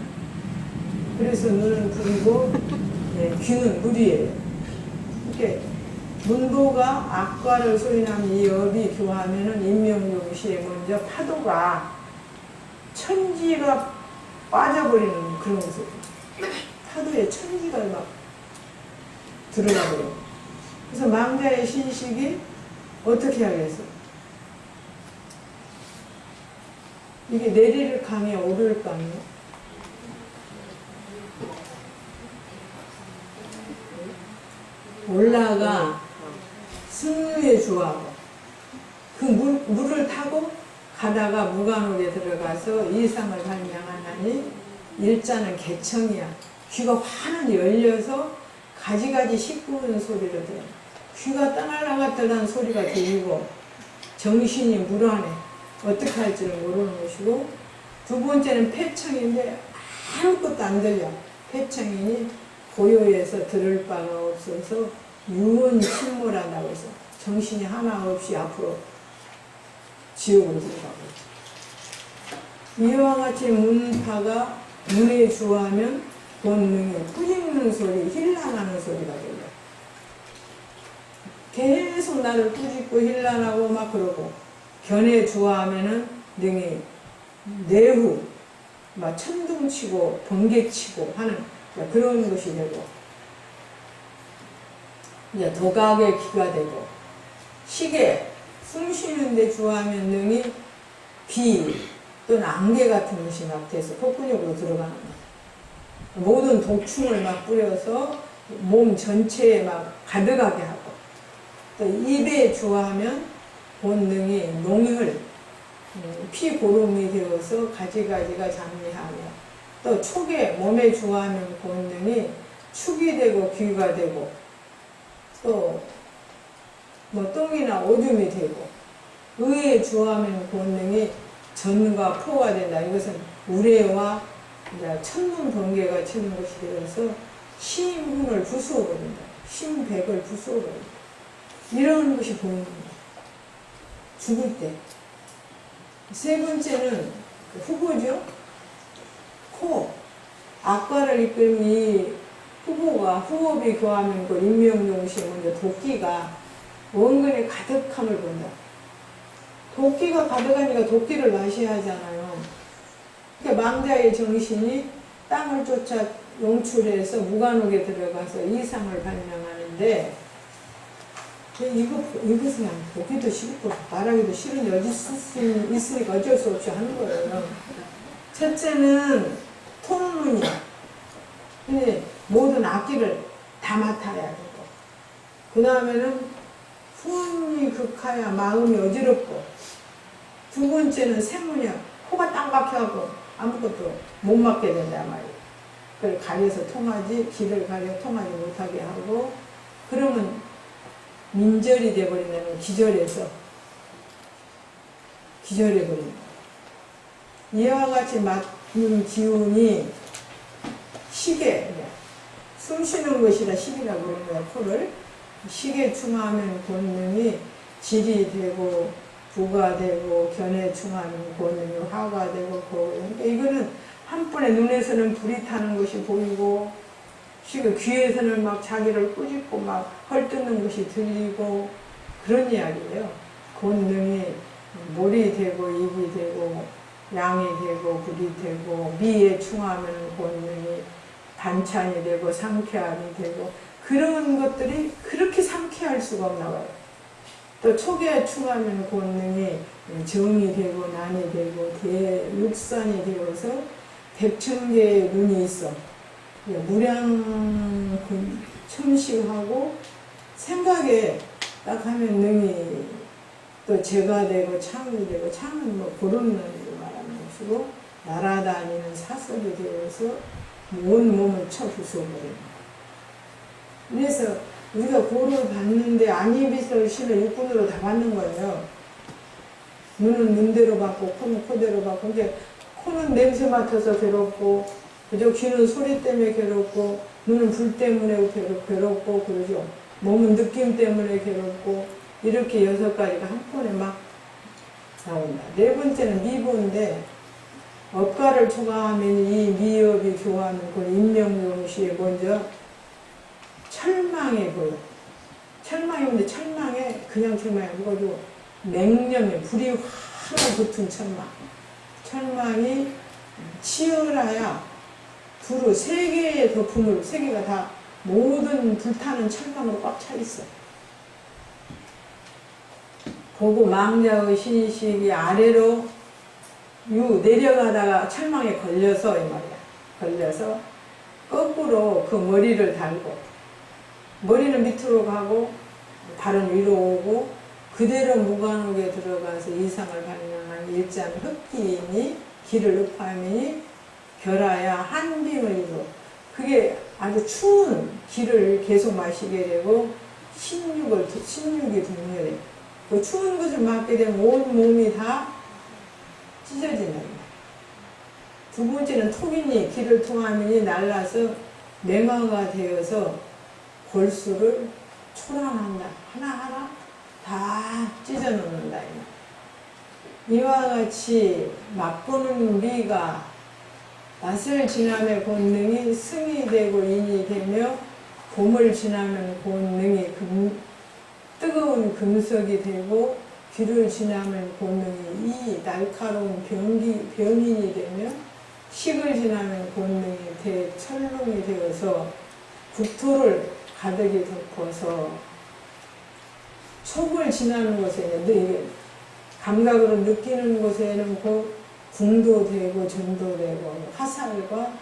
그래서 눈은 불이고 귀는 물이에요. 이렇게 문도가 악과를 소리나면 이 업이 교하면은 인명용시에 먼저 파도가 천지가 빠져버리는 그런 모습. 파도에 천지가 막 들어가 버려요. 그래서 망자의 신식이 어떻게 하겠어? 이게 내릴 강에 오를 강이에요. 올라가 승류에 주하고 그 물을 타고 가다가 무간옥에 들어가서 이상을 발명하나니 일자는 개청이야. 귀가 환히 열려서 가지가지 씻구는 소리를 들어. 귀가 떠날라갔다는 소리가 들리고 정신이 물 안에 어떻게 할지를 모르는 것이고, 두 번째는 폐청인데 아무것도 안 들려. 폐청이니 고요해서 들을 바가 없어서 유언 침몰한다고 해서 정신이 하나 없이 앞으로 지옥으로 들어가고 있죠. 이와 같이 문파가 문에 주하면 본능이 꾸짖는 소리, 힐난하는 소리가 들려. 계속 나를 꾸짖고 힐난하고 막 그러고, 견해 주하면은 능이 내후 막 천둥치고 번개치고 하는 그런 것이 되고, 이제 도각의 기가 되고, 시계 숨 쉬는데 주하면 능이 비 또는 안개 같은 것이 막 돼서 콧근육으로 들어가는 거예요. 모든 독충을 막 뿌려서 몸 전체에 막 가득하게 하고, 또 입에 주하면 본능이 농혈, 피고름이 되어서 가지가지가 장미하며, 또 촉에 몸에 주하면 본능이 축이 되고 귀가 되고, 또 뭐 똥이나 오줌이 되고, 의에 주하면 본능이 전과 포가 된다. 이것은 우레와 천문 번개가 치는 것이 되어서 심훈을 부수어버린다. 심백을 부수어버린다. 이런 것이 보이는 거예요. 죽을 때. 세 번째는 후보죠. 코. 악과를 이끄는 이 후보가, 후업이 교하면 그 인명용시에 먼저 도끼가 원근에 가득함을 본다. 도끼가 가득하니까 도끼를 마셔야 하잖아요. 그러니까 망자의 정신이 땅을 쫓아 용출해서 무간옥에 들어가서 이상을 발명하는데, 이것은 그냥 보기도 싫고 말하기도 싫은 여지 있으니까 어쩔 수 없이 하는 거예요. 첫째는 통문이야. 근데 모든 악기를 다 맡아야 되고, 그 다음에는 후음이 극하야 마음이 어지럽고, 두 번째는 생문이야. 코가 딱 막혀하고 아무것도 못 맡게 된단 말이에요. 그걸 가려서 통하지, 귀를 가려 통하지 못하게 하고, 그러면 민절이 되어버린다면 기절해서 기절해버린다. 이와 같이 맡는 기운이 시계, 숨 쉬는 것이라 시계라고 그러는 거야. 코를 시계 충하면 본능이 질이 되고 부가 되고, 견해 충하면 본능이 화가 되고, 그러니까 이거는 한 번에 눈에서는 불이 타는 것이 보이고, 귀에서는 막 자기를 꾸짖고 막 헐뜯는 것이 들리고, 그런 이야기예요. 본능이 몰이 되고 입이 되고 양이 되고 불이 되고, 미에 충하면 본능이 반찬이 되고 상쾌함이 되고, 그런 것들이 그렇게 상쾌할 수가 없나 봐요. 또 촉에 충하면 본능이 정이 되고 난이 되고 대육산이 되어서 백천개의 눈이 있어. 무량 첨식하고 생각에 딱 하면 능이 또 재가 되고 창이 되고, 창은 뭐 그런 의미로 말하는 것이고, 날아다니는 사설이 되어서 온 몸을 쳐 부숴버립니다. 그래서 우리가 고를 봤는데 안입이설 신을 육군으로 다 받는 거예요. 눈은 눈대로 받고 코는 코대로 받고, 이제 코는 냄새 맡아서 괴롭고, 그죠? 귀는 소리 때문에 괴롭고, 눈은 불 때문에 괴롭고, 그러죠? 몸은 느낌 때문에 괴롭고, 이렇게 6가지가 한번에 막 나온다. 네 번째는 미보인데, 업가를 초과하면 이 미업이 교하는 그 인명용시에 먼저 철망이 보여. 철망이 근데 철망에 그냥 철망이 아니고 맹렬해. 불이 화가 붙은 철망. 철망이 치열하야 두루 3개의 거품을, 3개가 다 모든 불타는 철망으로 꽉 차 있어. 보고 망자의 신식이 아래로 내려가다가 철망에 걸려서, 이 말이야. 걸려서 거꾸로 그 머리를 달고, 머리는 밑으로 가고 발은 위로 오고 그대로 무관옥에 들어가서 이상을 발명한 일장 흡기이니 길을 읍하미니 결하야 한빔을 이루. 그게 아주 추운 길을 계속 마시게 되고 신육이 동요돼. 그 추운 것을 맞게 되면 온 몸이 다 찢어진다. 두 번째는 톡이니 길을 통하미니 날라서 맹화가 되어서 골수를 초란한다. 하나하나 다 찢어놓는다. 이와 같이 맛보는 미가 낯을 지나며 본능이 승이 되고 인이 되며 봄을 지나면 본능이 뜨거운 금석이 되고 귀를 지나면 본능이 이 날카로운 병인이 되며 식을 지나면 본능이 대철롱이 되어서 국토를 가득히 덮어서 촉을 지나는 곳에는 감각으로 느끼는 곳에는 그 궁도 되고 전도 되고 화살과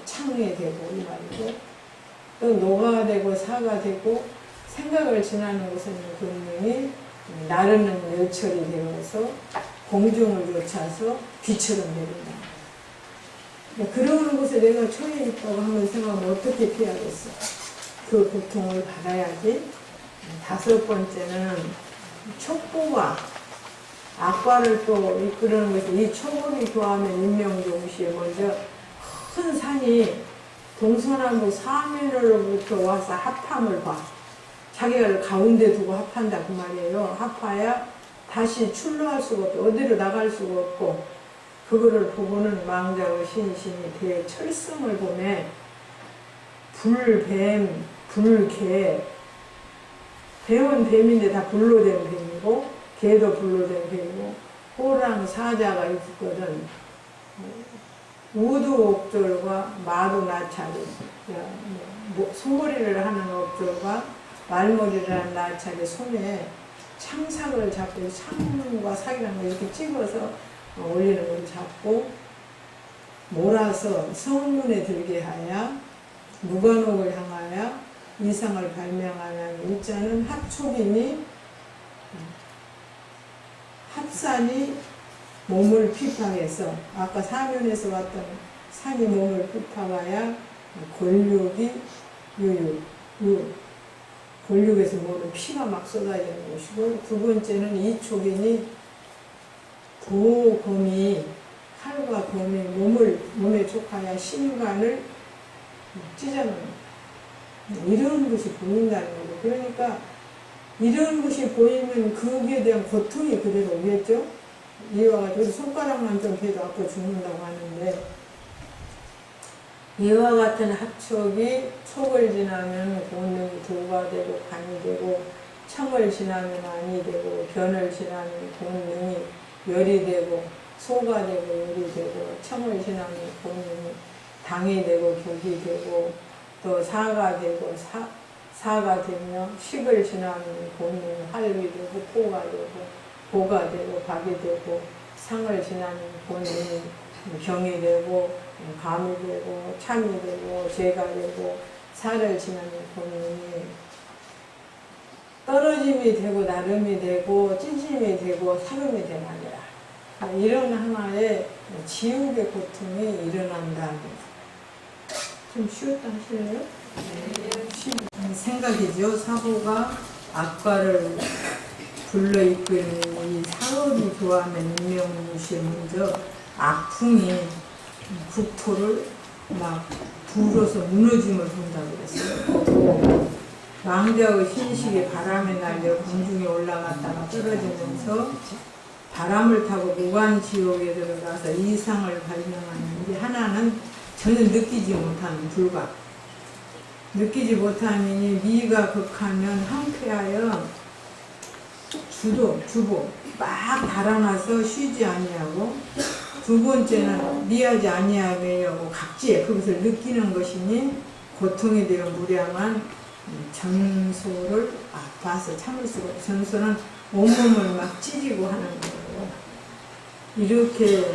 창이 되고 이 말이고 또 노가 되고 사가 되고 생각을 지나는 곳에는 본능이 나르는 열철이 되어서 공중을 쫓아서 비처럼 내린다. 그러는 곳에 내가 처해 있다고 한번 생각하면 어떻게 피하겠어? 그 고통을 받아야지. 다섯 번째는 촉보가 악과를 또 이끌어는 것이 이 촉을 좋아하면 인명종시에 먼저 큰 산이 동서남북 사면으로부터 와서 합함을 봐. 자기가 가운데 두고 합한다 그 말이에요. 합하야 다시 출루할 수가 없고 어디로 나갈 수가 없고 그거를 보고는 망자의 신신이 대철성을 보매 불뱀, 불개 뱀은 뱀인데 다 불로 된 뱀이고 개도 불로 된 뱀이고 호랑 사자가 있거든. 우두 옥졸과 마두 나찰이 손머리를 하는 옥졸과 말머리를 하는 나찰이 손에 창삭을 잡고 창과 삭이라는 걸 이렇게 찍어서 올리는 걸 잡고 몰아서 성문에 들게 하여 무관옥을 향하여 이상을 발명하는 일자는 합촉이니 합산이 몸을 피파해서 아까 사면에서 왔던 산이 몸을 피파하여 골육이 골육에서 모는 피가 막 쏟아지는 것이고 두 번째는 이촉이니 도검이 칼과 검이 몸에 촉하여 신관을 찢어놓는 이런 것이 보인다는 거죠. 그러니까 이런 것이 보이면 그에 대한 고통이 그대로 오겠죠. 이와 같이 손가락만 좀 해도 아파 죽는다고 하는데 이와 같은 합촉이 촉을 지나면 본능이 도가 되고 간이 되고 청을 지나면 안이 되고 변을 지나면 본능이 열이 되고 소가 되고 열이 되고 청을 지나면 본능이 당이 되고 격이 되고 또 사가 되고 사가 되며 식을 지나면 본능이 활이 되고 포가 되고 보가 되고 박이 되고 상을 지나면 본능이 병이 되고 감이 되고 참이 되고 죄가 되고 살을 지나면 본능이 떨어짐이 되고 나름이 되고 찢임이 되고 사름이 되나니라. 이런 하나의 지옥의 고통이 일어난다. 좀 쉬웠다 하실래요? 네. 생각이죠. 사고가 악과를 불러 이끄는 이 사업이 좋아하면 인명무시에 먼저 악풍이 국토를 막 불어서 무너짐을 본다고 그랬어요. 망자의 흰식이 바람에 날려 공중에 올라갔다가 떨어지면서 바람을 타고 무관지옥에 들어가서 이상을 발명하는 게 하나는 전혀 느끼지 못하는 불각. 느끼지 못하니 미가 극하면 황폐하여 주보 막 달아나서 쉬지 아니하고 두 번째는 미하지 아니하며 각지에 그것을 느끼는 것이니 고통이 되어 무량한 전소를 봐서 참을 수가 없고 전소는 온몸을 막 찢이고 하는 거예요. 이렇게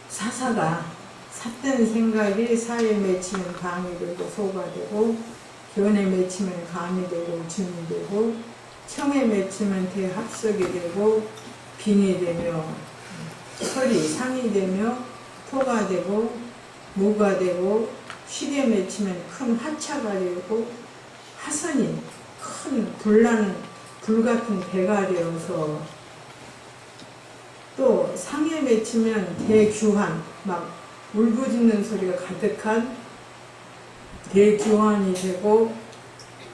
사사가 삿된 생각이 사에 맺히면 방이 되고 소가 되고 견에 맺히면 감이 되고 증이 되고 청에 맺히면 대합석이 되고 빈이 되며 설이 상이 되며 토가 되고 무가 되고 식에 맺히면 큰 화차가 되고 화선이 큰 불나는 불같은 배가 되어서 또 상에 맺히면 대규환 막 울부짖는 소리가 가득한 대규환이 되고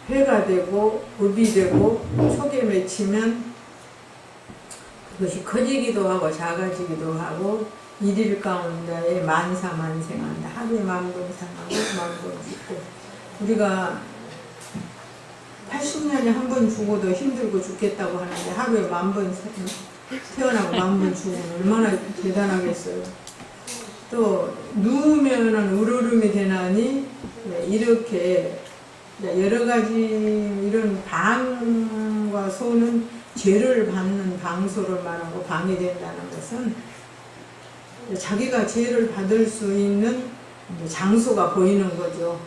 회가 되고 읍이 되고 촉에 맺히면 그것이 커지기도 하고 작아지기도 하고 일일 가운데에 만사만생한다. 하루에 만번상하고 만번 죽고 우리가 80년에 한 번 죽어도 힘들고 죽겠다고 하는데 하루에 만 번 태어나고 만 번 죽으면 얼마나 대단하겠어요. 또 누우면은 우르름이 되나니 이렇게 여러 가지 이런 방과 소는 죄를 받는 방소를 말하고 방이 된다는 것은 자기가 죄를 받을 수 있는 장소가 보이는 거죠.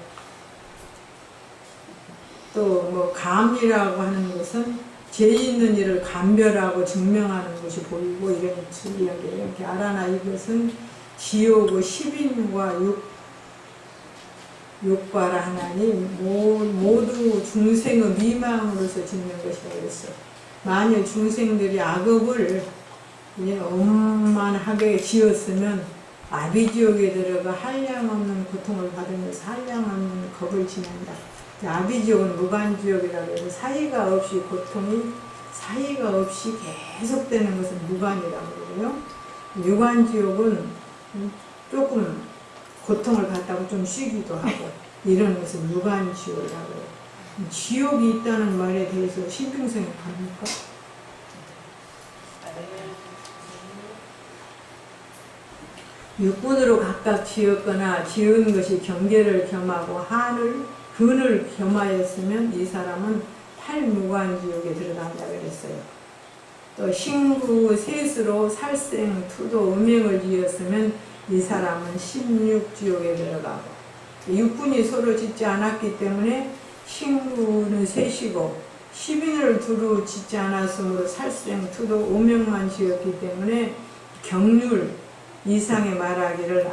또 뭐 감이라고 하는 것은 죄 있는 일을 감별하고 증명하는 것이 보이고 이런 이야기예요. 이렇게 알아나 이것은 지옥의 10인과 육과라 하나니 모두 중생의 미망으로서 짓는 것이라고 그랬어요. 만일 중생들이 악업을 엄만하게 지었으면 아비지옥에 들어가 한량없는 고통을 받으면서 한량없는 겁을 지낸다. 아비지옥은 무간지옥이라고 해서 사이가 없이 고통이 사이가 없이 계속되는 것은 무간이라고 그러고요. 유관지옥은 조금 고통을 받다고 좀 쉬기도 하고 이런 것은 유관지옥이라고 해요. 지옥이 있다는 말에 대해서 신빙성합니까? 육군으로 각각 지었거나 지은 것이 경계를 겸하고 근을 겸하였으면 이 사람은 팔무관지옥에 들어간다 그랬어요. 또 신구 셋으로 살생, 투도, 음행을 지었으면 이 사람은 16지옥에 들어가고 육군이 서로 짓지 않았기 때문에 신구는 셋이고 10인을 두루 짓지 않았으므로 살생, 투도, 음행만 지었기 때문에 경률 이상의 말하기를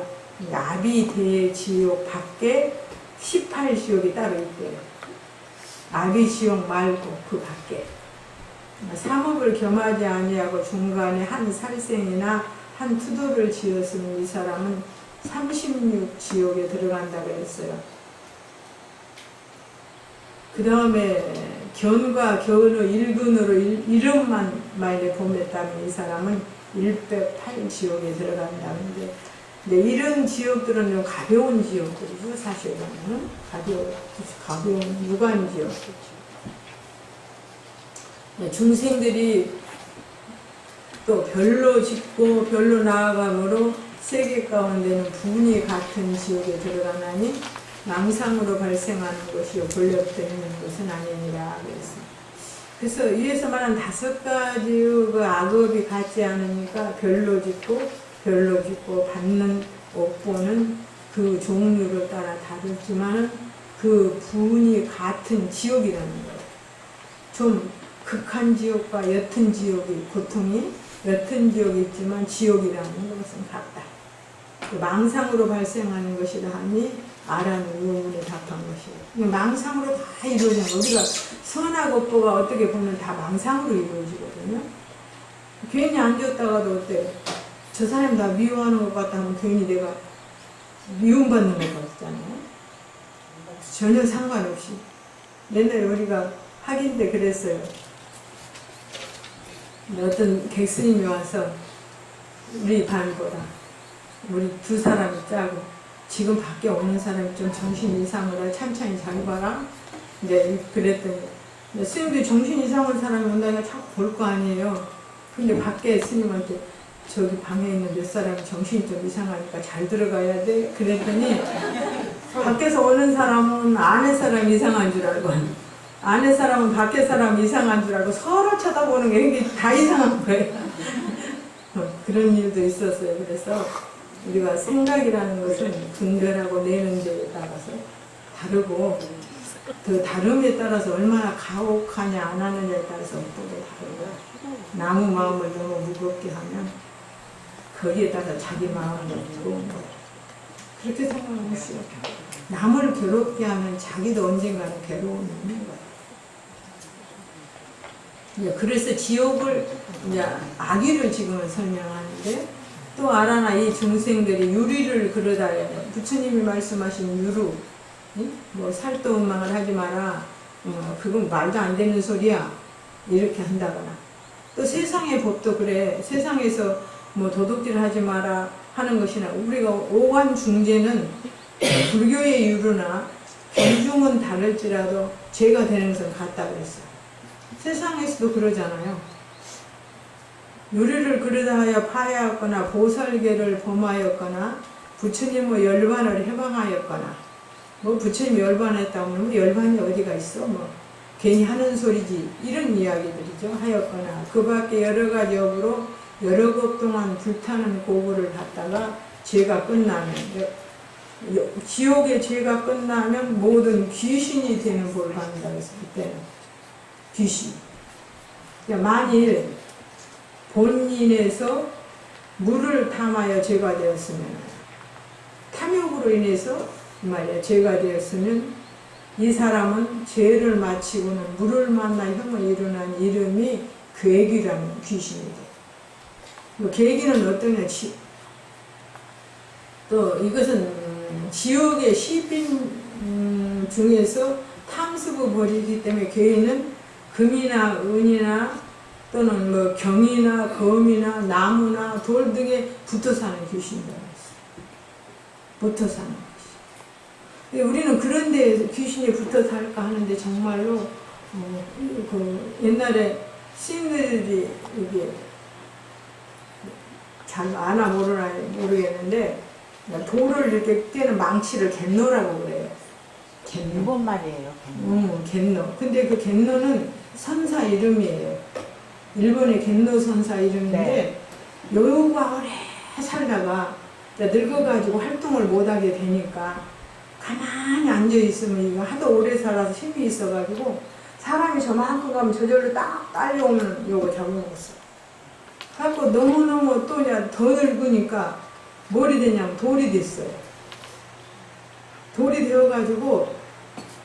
아비대지옥 밖에 18지옥이 따로 있대요. 아비지옥 말고 그 밖에. 삼업을 겸하지 아니하고 중간에 한 살생이나 한 투도를 지었으면 이 사람은 36지옥에 들어간다 그랬어요. 그 다음에 견과 견의 일근으로 이름만 만약에 범했다면 이 사람은 108지옥에 들어간다는데 근데 이런 지옥들은 좀 가벼운 지옥들이죠. 사실은 가벼운 무관지옥. 중생들이 또 별로 짓고 별로 나아감으로 세계 가운데는 분이 같은 지옥에 들어가나니 망상으로 발생하는 것이요 권력되는 것은 아니니라 그랬습니다. 그래서 위에서 말한 5가지의 그 악업이 같지 않으니까 별로 짓고 받는 업보는 그 종류를 따라 다르지만 그 분이 같은 지옥이라는 거예요. 좀 극한 지옥과 옅은 지옥이 고통이 옅은 지옥이 있지만 지옥이라는 것은 같다. 망상으로 발생하는 것이라 하니 아라는 의문에 답한 것이에요. 망상으로 다 이루어지는 거. 우리가 선악 업보가 어떻게 보면 다 망상으로 이루어지거든요. 괜히 앉았다가도 어때요? 저 사람이 나 미워하는 것 같다 하면 괜히 내가 미움받는 것 같잖아요. 전혀 상관없이. 옛날에 우리가 학인 때 그랬어요. 어떤 객스님이 와서 우리 반보다 우리 두 사람이 짜고 지금 밖에 오는 사람이 좀 정신 이상으로 찬찬히 잘 봐라. 이제 그랬더니 스님들이 정신 이상한 사람이 온다니까 자꾸 볼 거 아니에요. 근데 밖에 스님한테 저기 방에 있는 몇 사람이 정신이 좀 이상하니까 잘 들어가야 돼. 그랬더니 밖에서 오는 사람은 안에 사람이 이상한 줄 알고 안에 사람은 밖에 사람이 이상한 줄 알고 서로 쳐다보는 게 다 이상한 거예요. 그런 일도 있었어요. 그래서 우리가 생각이라는 것은 분별하고 내는 데에 따라서 다르고 그 다름에 따라서 얼마나 가혹하냐 안 하느냐에 따라서 또 다르고 나무 마음을 너무 무겁게 하면 거기에 따라 자기 마음도 무거운 거예요. 그렇게 생각을 했어요. 남을 괴롭게 하면 자기도 언젠가는 괴로움이 있는 거예요. 이제 그래서 지옥을 이제 악의를 지금은 설명하는데 또 알아나 이 중생들이 유리를 그러다 부처님이 말씀하신 유루 뭐 살도원망을 하지 마라 그건 말도 안 되는 소리야 이렇게 한다거나 또 세상의 법도 그래 세상에서 뭐 도둑질 하지 마라 하는 것이나 우리가 오간 중재는 불교의 유루나 견중은 다를지라도 죄가 되는 것은 같다 그랬어요. 세상에서도 그러잖아요. 유리를 그러다 하여 파야하거나 보살계를 범하였거나 부처님의 열반을 해방하였거나 뭐 부처님 열반했다면 우리 열반이 어디가 있어 뭐 괜히 하는 소리지 이런 이야기들이죠. 하였거나 그 밖에 여러 가지 업으로 여러 것 동안 불타는 고구를 받다가 죄가 끝나면 지옥의 죄가 끝나면 모든 귀신이 되는 복을 받는다 그래서 그때는 귀신 만일 본인에서 물을 탐하여 죄가 되었으면 탐욕으로 인해서 말이야 죄가 되었으면 이 사람은 죄를 마치고는 물을 만나 형을 일어난 이름이 괴기라는 귀신이 돼. 뭐 괴기는 어떠냐 또 이것은 지옥의 시빈 중에서 탐습을 벌이기 때문에 괴기는 금이나 은이나 또는 뭐 경이나 검이나 나무나 돌 등에 붙어 사는 귀신이라고 했어요. 붙어 사는 귀신. 우리는 그런 데 귀신이 붙어 살까 하는데 정말로 그 옛날에 스님들이 이게 잘 아나 모르나 모르겠는데 돌을 이렇게 깨는 망치를 갯노라고 그래요. 갯노. 일본 말이에요. 갯노. 갯노. 근데 그 갯노는 선사 이름이에요. 일본의 갯노 선사 이름인데 네. 여우가 오래 살다가 늙어가지고 활동을 못하게 되니까 가만히 앉아있으면 이거 하도 오래 살아서 힘이 있어가지고 사람이 저만큼 가면 저절로 딱 딸려오면 요거 잡아먹었어. 그래갖고 너무너무 또 더 늙으니까 뭘이 되냐면 돌이 됐어요. 돌이 되어가지고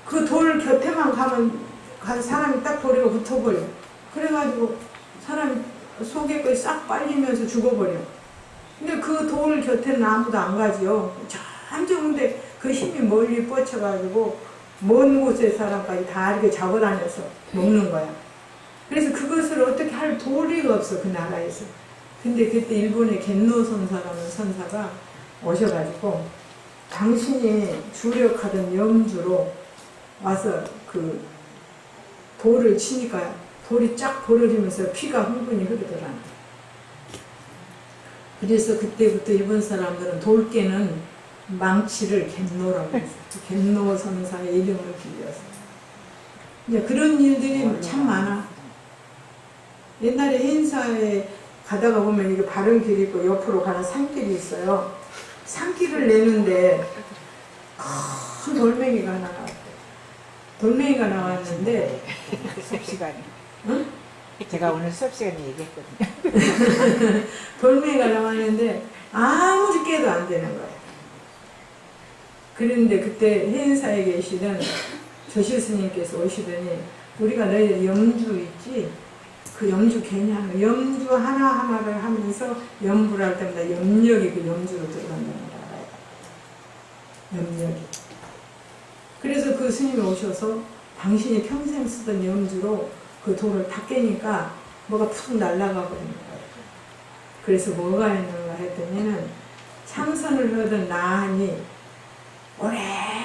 그 돌 곁에만 가면 사람이 딱 돌에 붙어버려. 그래가지고 사람이 속에 거의 싹 빨리면서 죽어버려. 근데 그 돌 곁에는 아무도 안 가지요. 한정인데 그 힘이 멀리 뻗쳐가지고 먼 곳의 사람까지 다 이렇게 잡아다녀서 먹는 거야. 그래서 그것을 어떻게 할 도리가 없어 그 나라에서. 근데 그때 일본의 겐노 선사라는 선사가 오셔가지고 당신이 주력하던 염주로 와서 그 돌을 치니까 돌이 쫙 벌어지면서 피가 흥분히 흐르더라. 그래서 그때부터 일본 사람들은 돌 깨는 망치를 갯노라고 했어요. 갯노 선사의 이름을 빌려서. 이제 그런 일들이 참 많아. 옛날에 행사에 가다가 보면 이게 바른 길이 있고 옆으로 가는 산길이 있어요. 산길을 내는데 큰 돌멩이가 하나 나왔대. 돌멩이가 나왔는데 수업 시간에. 응? 제가 오늘 수업 시간에 얘기했거든요. 돌멩이가 나왔는데 아무리 깨도 안 되는 거예요. 그런데 그때 해인사에 계시던 조실 스님께서 오시더니 우리가 너희 염주 있지? 그 염주 괜히 하는 염주 하나하나를 하면서 염불 할 때마다 염력이 그 염주로 들어간다는 걸 알아요. 염력이. 그래서 그 스님이 오셔서 당신이 평생 쓰던 염주로 그 돌을 다 깨니까 뭐가 푹 날아가 버리는 거예요. 그래서 뭐가 있는가 했더니는 참선을 하던 나한이 오래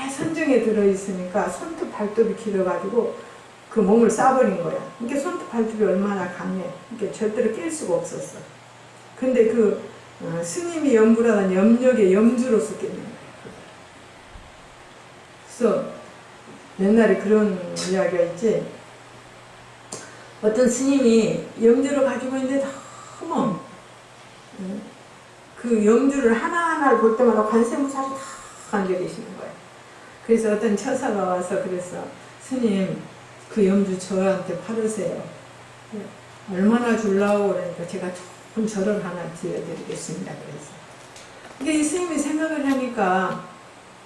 선정에 들어있으니까 손톱 발톱이 길어가지고 그 몸을 싸버린 거야. 이게 손톱 발톱이 얼마나 강해. 이게 절대로 깰 수가 없었어. 근데 그 스님이 염불하던 염력의 염주로서 깼는 거야. 그래서 옛날에 그런 이야기가 있지. 어떤 스님이 염주를 가지고 있는데 너무 그 그 염주를 하나하나를 볼 때마다 관세음보살이 다 앉아 계시는 거예요. 그래서 어떤 처사가 와서 그랬어. 스님, 그 염주 저한테 팔으세요. 얼마나 줄라고 그러니까 제가 조금 절을 하나 드려드리겠습니다. 그래서. 근데 이 스님이 생각을 하니까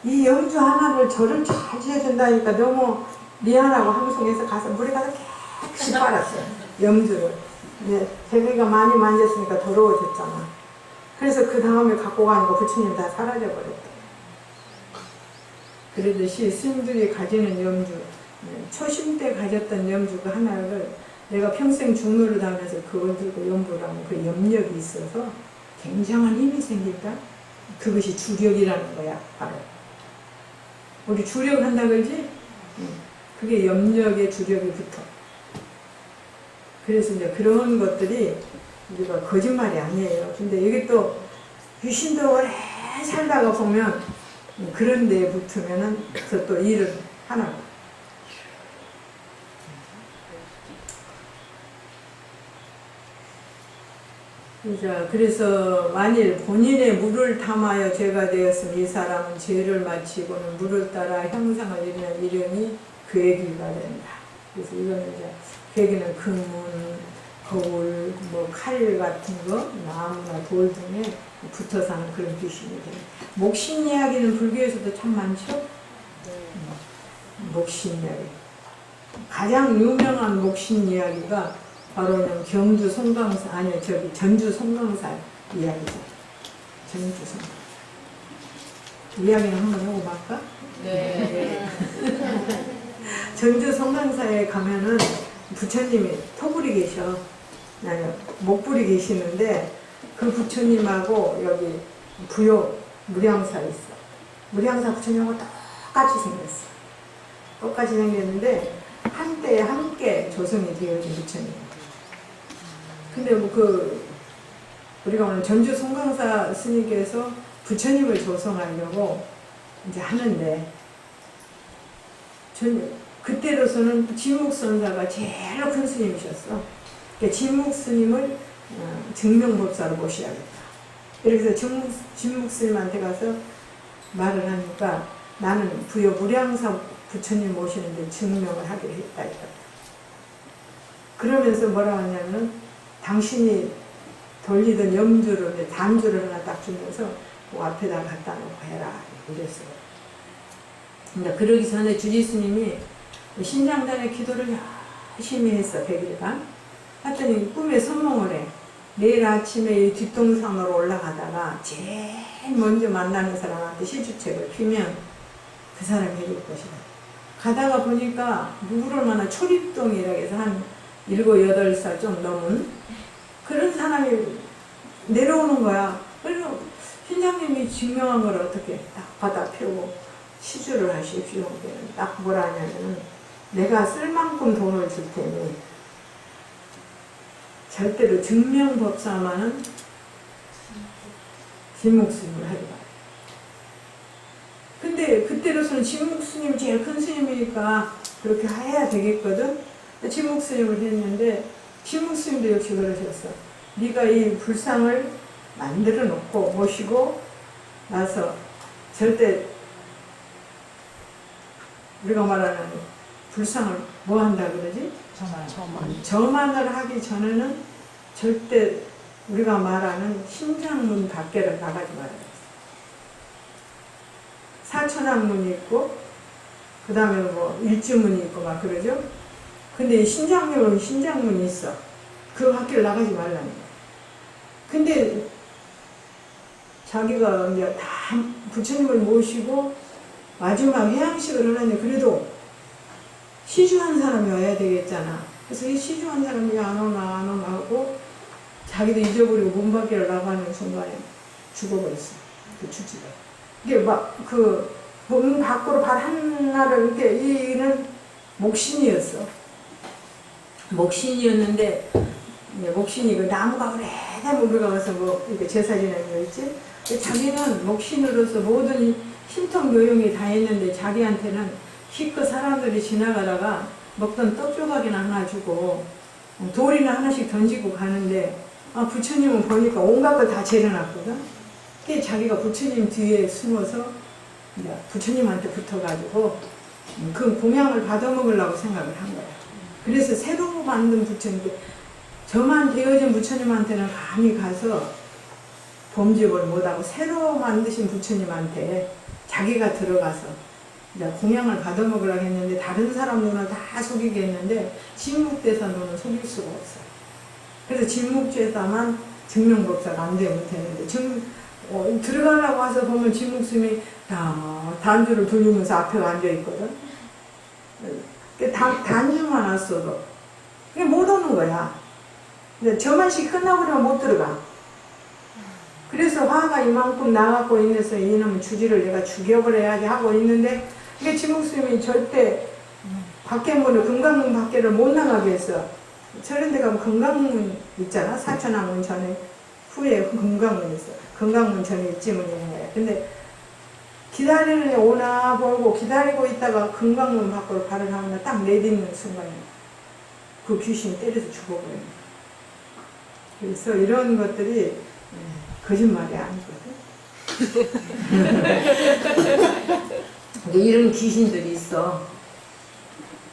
이 염주 하나를 절을 잘 지어준다니까 너무 미안하고 항송해서 가서 물에 가서 깨끗이 빨았어요. 염주를. 근데 제가 많이 만졌으니까 더러워졌잖아. 그래서 그 다음에 갖고 가는 거 부처님 다 사라져버렸대. 그러듯이 스님들이 가지는 염주, 초심 때 가졌던 염주 그 하나를 내가 평생 중노를 하면서 그걸 들고 연보를 하면 그 염력이 있어서 굉장한 힘이 생긴다. 그것이 주력이라는 거야, 바로. 우리 주력 한다 그러지? 그게 염력의 주력이 붙어. 그래서 이제 그런 것들이 우리가 거짓말이 아니에요. 근데 이게 또 귀신도 오래 살다가 보면 그런 데에 붙으면은 또 일을 하나. 그래서 만일 본인의 물을 탐하여 죄가 되었으면 이 사람은 죄를 마치고는 물을 따라 형상을 이루는 이름이 괴기가 된다. 그래서 이거는 이제 괴기는 금문, 거울, 뭐 칼 같은 거, 나무나 돌 등에 붙어 사는 그런 귀신이 됩니다. 목신 이야기는 불교에서도 참 많죠. 목신 이야기. 가장 유명한 목신 이야기가 바로 경주 송강사, 아니 저기 전주 송강사 이야기죠. 전주 송강사. 이야기는 한번 하고 말까? 네. 전주 송강사에 가면은 부처님이 토불이 계셔. 아니, 목불이 계시는데 그 부처님하고 여기 부요 무량사 있어. 무량사 부처님하고 똑같이 생겼어. 똑같이 생겼는데 한때에 함께 조성이 되어진 부처님. 근데 뭐 우리가 오늘 전주 송강사 스님께서 부처님을 조성하려고 이제 하는데, 그때로서는 진묵선사가 제일 큰 스님이셨어. 그러니까 진묵스님을 증명법사로 모셔야겠다. 그래서 진묵스님한테 가서 말을 하니까 나는 부여 무량사 부처님 모시는데 증명을 하기로 했다. 그러면서 뭐라 하냐면 당신이 돌리던 염주를 이제 단주를 하나 딱 주면서 그 앞에다 갖다 놓고 해라 이랬어요. 근데 그러기 전에 주지스님이 신장단의 기도를 열심히 했어. 100일간. 하여튼 꿈에 선몽을 해. 내일 아침에 이 뒷동산으로 올라가다가 제일 먼저 만나는 사람한테 시주책을 피면 그 사람이 해줄 것이다. 가다가 보니까 누구를 만나 초립동이라고 해서 한 7, 8살 좀 넘은 그런 사람이 내려오는 거야. 그래서 신장님이 증명한 걸 어떻게 딱 받아 펴고 시주를 하십시오. 딱 뭐라 하냐면은 내가 쓸 만큼 돈을 줄 테니 절대로 증명법사만은 진묵스님을 하지 마라. 근데 그때로서는 진묵스님이 제일 큰 스님이니까 그렇게 해야 되겠거든. 진묵스님을 했는데 진묵스님도 역시 그러셨어. 네가 이 불상을 만들어 놓고 모시고 나서 절대 우리가 말하는 불상을 뭐 한다 그러지? 저만을 하기 전에는 절대 우리가 말하는 심장문 밖에를 나가지 말아야 돼. 사천왕문이 있고 그 다음에 뭐 일주문이 있고 막 그러죠. 근데 신장문은 신장문이 있어. 그 밖을 나가지 말라는 거야. 근데 자기가 이제 다 부처님을 모시고 마지막 회양식을 하는데 그래도 시주한 사람이 와야 되겠잖아. 그래서 이 시주한 사람이 안 오나 하고 자기도 잊어버리고 문 밖으로 나가는 순간에 죽어버렸어. 그 주지가. 이게 막 문 밖으로 발 하나를 이렇게 이는 목신이었어. 목신이었는데 목신이 그 나무가 오래되면 우리가 가서 뭐 이렇게 제사 지내는 거 있지? 자기는 목신으로서 모든 신통 교용이 다 했는데 자기한테는 기껏 사람들이 지나가다가 먹던 떡 조각이나 하나 주고 돌이나 하나씩 던지고 가는데 부처님은 보니까 온갖 걸 다 재려놨거든. 그게 자기가 부처님 뒤에 숨어서 이제 부처님한테 붙어가지고 그 공양을 받아먹으려고 생각을 한 거야. 그래서 새로 만든 부처님, 저만 되어진 부처님한테는 감히 가서 범접을 못하고 새로 만드신 부처님한테 자기가 들어가서 이제 공양을 받아먹으려고 했는데 다른 사람 눈을 다 속이겠는데 진묵대사 눈은 속일 수가 없어요. 그래서 진묵대사만 증명법사가 안 되면 되는데 들어가려고 와서 보면 진묵스님이 단주를 돌리면서 앞에 앉아있거든. 단주만 왔어도 그게 못 오는 거야. 근데 저만씩 끝나버리면 못 들어가. 그래서 화가 이만큼 나갖고 있어서 이놈 주지를 내가 죽여버려야지 하고 있는데 이게 진묵스님이 절대 밖에 문을 금강문 밖에를 못 나가게 했어. 저런 데 가면 금강문 있잖아. 사천왕문 전에 후에 금강문 있어. 금강문 전에 입지문이 있는 거야. 근데 기다리는 애 오나 보고 기다리고 있다가 금강문 밖으로 발을 하면 딱 내딛는 순간에 그 귀신이 때려서 죽어버려요. 그래서 이런 것들이 거짓말이 아니거든. 이런 귀신들이 있어.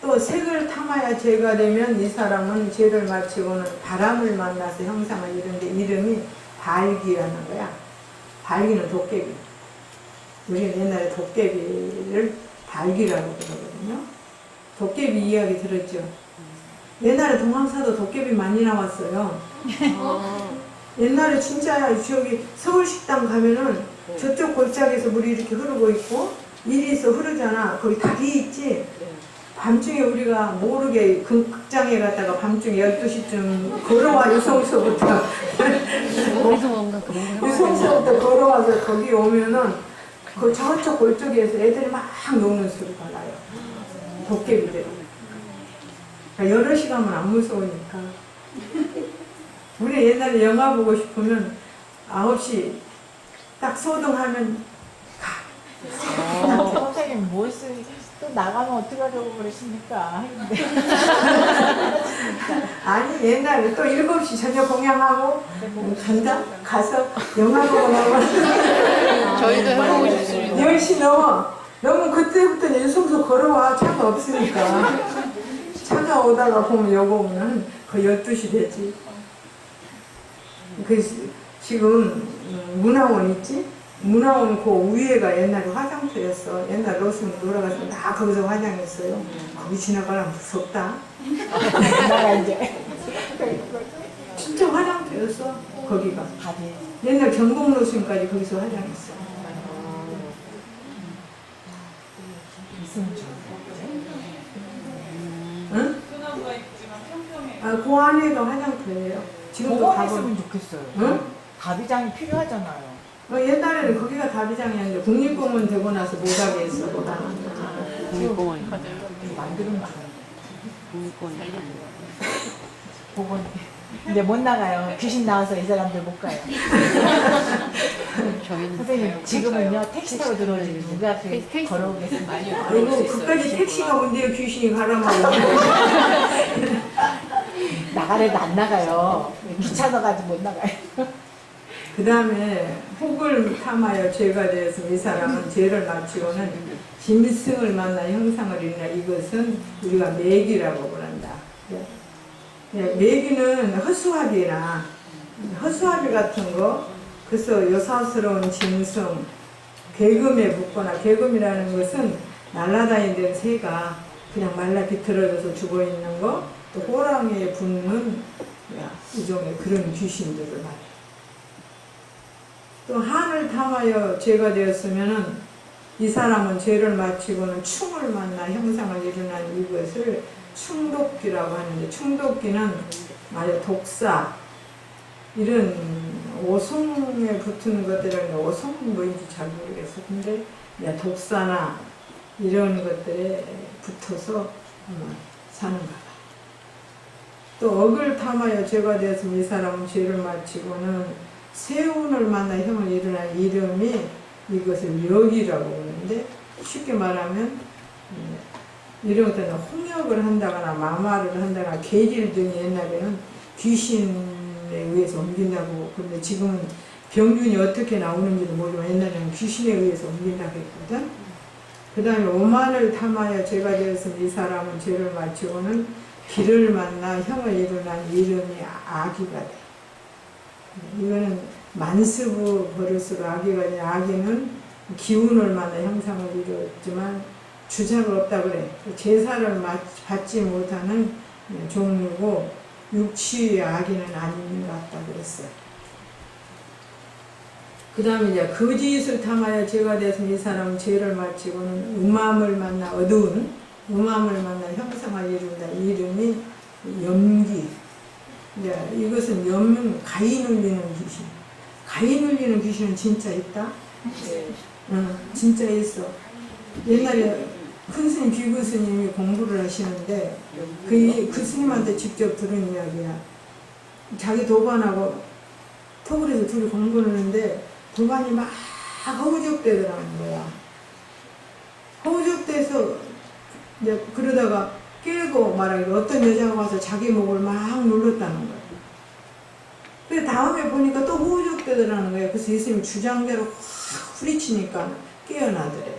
또 색을 탐하여 죄가 되면 이 사람은 죄를 마치고는 바람을 만나서 형상을 이룬데 이름이 발기라는 거야. 발기는 도깨비. 우리는 옛날에 도깨비를 발기라고 그러거든요. 도깨비 이야기 들었죠? 옛날에 동항사도 도깨비 많이 나왔어요. 옛날에 진짜 저기 서울식당 가면은 저쪽 골짜기에서 물이 이렇게 흐르고 있고 이리서 흐르잖아. 거기 다리 있지? 밤중에 우리가 모르게 극장에 갔다가 밤중에 12시쯤 걸어와 유성소부터 유성소부터 걸어와서 거기 오면은 그 저쪽 골짜기에서 애들이 막 노는 소리가 나요. 도깨비들. 그러니까 여러 시간은 안 무서우니까. 우리 옛날에 영화 보고 싶으면 9시 딱 소등하면 가. 선생님 또 나가면 어떻게 하려고 그러십니까? 아니 옛날에 또 7시 저녁 공양하고 간다? 가서 영화 보고 나면 저희도 해보고 싶습니다. 10시 넘으면 그때부터 유성소 걸어와. 차가 없으니까. 차가 오다가 보면 여기 오면 거의 12시 되지. 지금 문화원 있지? 문화원 그 위에가 옛날에 화장터였어. 옛날 로스는 놀아가지고 다 거기서 화장했어요. 거기 지나가려면 무섭다. 나가 이제. 진짜 화장터였어. 거기가. 옛날 경복 로스까지 거기서 화장했어. 응? 그 안에가 화장터예요. 지금도 공원 가보. 있으면 좋겠어요. 응? 다비장이 필요하잖아요. 옛날에는 거기가 다비장이었는데 국립공원 되고 나서 못하게 했어. 국립공원. 만들면 좋은데. 국립공원. 공원. 이제 못 나가요. 귀신 나와서 이 사람들 못 가요. 선생님 지금은요 택시 타고 들어오지 누가 걸어오겠습니까? 아이고 그까지 택시가 문제요. 귀신이 가라마고. 나가래도 안 나가요. 귀찮아가지고 못 나가요. 그 다음에 혹을 탐하여 죄가 되었으면 이 사람은 죄를 마치고는 짐승을 만나 형상을 이루나 이것은 우리가 매기라고 그런다. 매기는 허수아비나 허수아비 같은 거, 그래서 여사스러운 짐승, 개금에 붙거나, 개금이라는 것은 날아다니는 새가 그냥 말라 비틀어져서 죽어있는 거, 또 호랑이에 붙는 이종의 그런 귀신들을 말해요. 또 한을 탐하여 죄가 되었으면은 이 사람은 죄를 마치고는 충을 만나 형상을 일어난 이것을 충독기라고 하는데, 충독기는 말해 독사, 이런 오송에 붙는 것들은 오송은 뭐인지 잘 모르겠어. 근데 독사나 이런 것들에 붙어서 사는가 봐. 또 억을 탐하여 죄가 되었으면 이 사람은 죄를 마치고는 세운을 만나 형을 일어난 이름이 이것을 역이라고 하는데, 쉽게 말하면 이런 것들은 홍역을 한다거나 마마를 한다거나 계질 등이 옛날에는 귀신에 의해서 옮긴다고. 그런데 지금은 병균이 어떻게 나오는지도 모르지만 옛날에는 귀신에 의해서 옮긴다고 했거든. 그 다음에 오만을 탐하여 죄가 되었으면 이 사람은 죄를 마치고는 비를 만나 형을 이루난 이름이 아기가 돼. 이거는 만스부 버릇으로 아기가 돼. 아기는 기운을 만나 형상을 이루었지만 주자가 없다 그래. 제사를 받지 못하는 종류고 육치의 아기는 아닌 것 같다 그랬어요. 그 다음에 이제 거짓을 탐하여 죄가 되어서 이 사람은 죄를 마치고는 음암을 만나 어두운 음암을 만나 형상을 이룬다. 이름이 염기. 이제 이것은 염은 가인 울리는 귀신. 가인 울리는 귀신은 진짜 있다? 응, 진짜 있어. 옛날에 큰 스님 비구 스님이 공부를 하시는데 그 스님한테 직접 들은 이야기야. 자기 도반하고 토굴에서 둘이 공부를 하는데 도반이 막 허우적대더라는 거야. 허우적대서 이제 그러다가 깨고 말하기로 어떤 여자가 와서 자기 목을 막 눌렀다는 거야. 근데 다음에 보니까 또 허우적대더라는 거야. 그래서 이 스님이 주장대로 확 후리치니까 깨어나더래.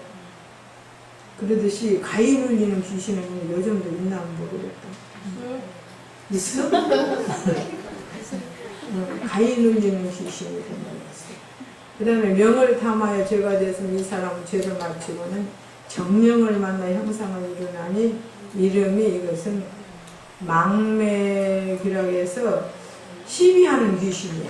그러듯이 가인 울리는 귀신은 요즘도 있나 모르겠다. 있어? 가인 울리는 귀신이 된다고 했어. 그 다음에 명을 탐하여 죄가 되었으면 이 사람은 죄를 마치고는 정령을 만나 형상을 이루나니 이름이 이것은 망맥이라고 해서 시비하는 귀신이야.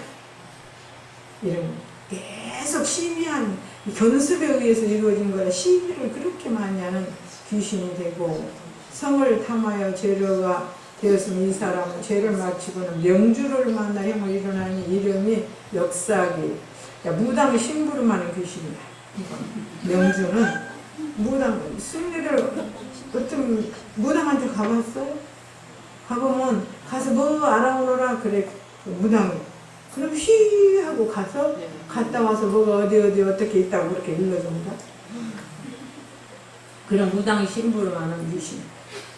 이름 계속 시비하는 견습에 의해서 이루어진 거라 시비를 그렇게 많이 하는 귀신이 되고 성을 탐하여 죄가 되었으면 이 사람은 죄를 마치고는 명주를 만나 형을 이루나니 이름이 역사기. 무당 심부름하는 귀신이야. 명주는 무당 승리를 어떤 무당한테 가봤어? 가보면 가서 뭐 알아오너라 그래 무당이. 그럼 휘 하고 가서 갔다 와서 뭐가 어디 어떻게 있다고 그렇게 일러준다. 그런 무당이 심부름하는 귀신.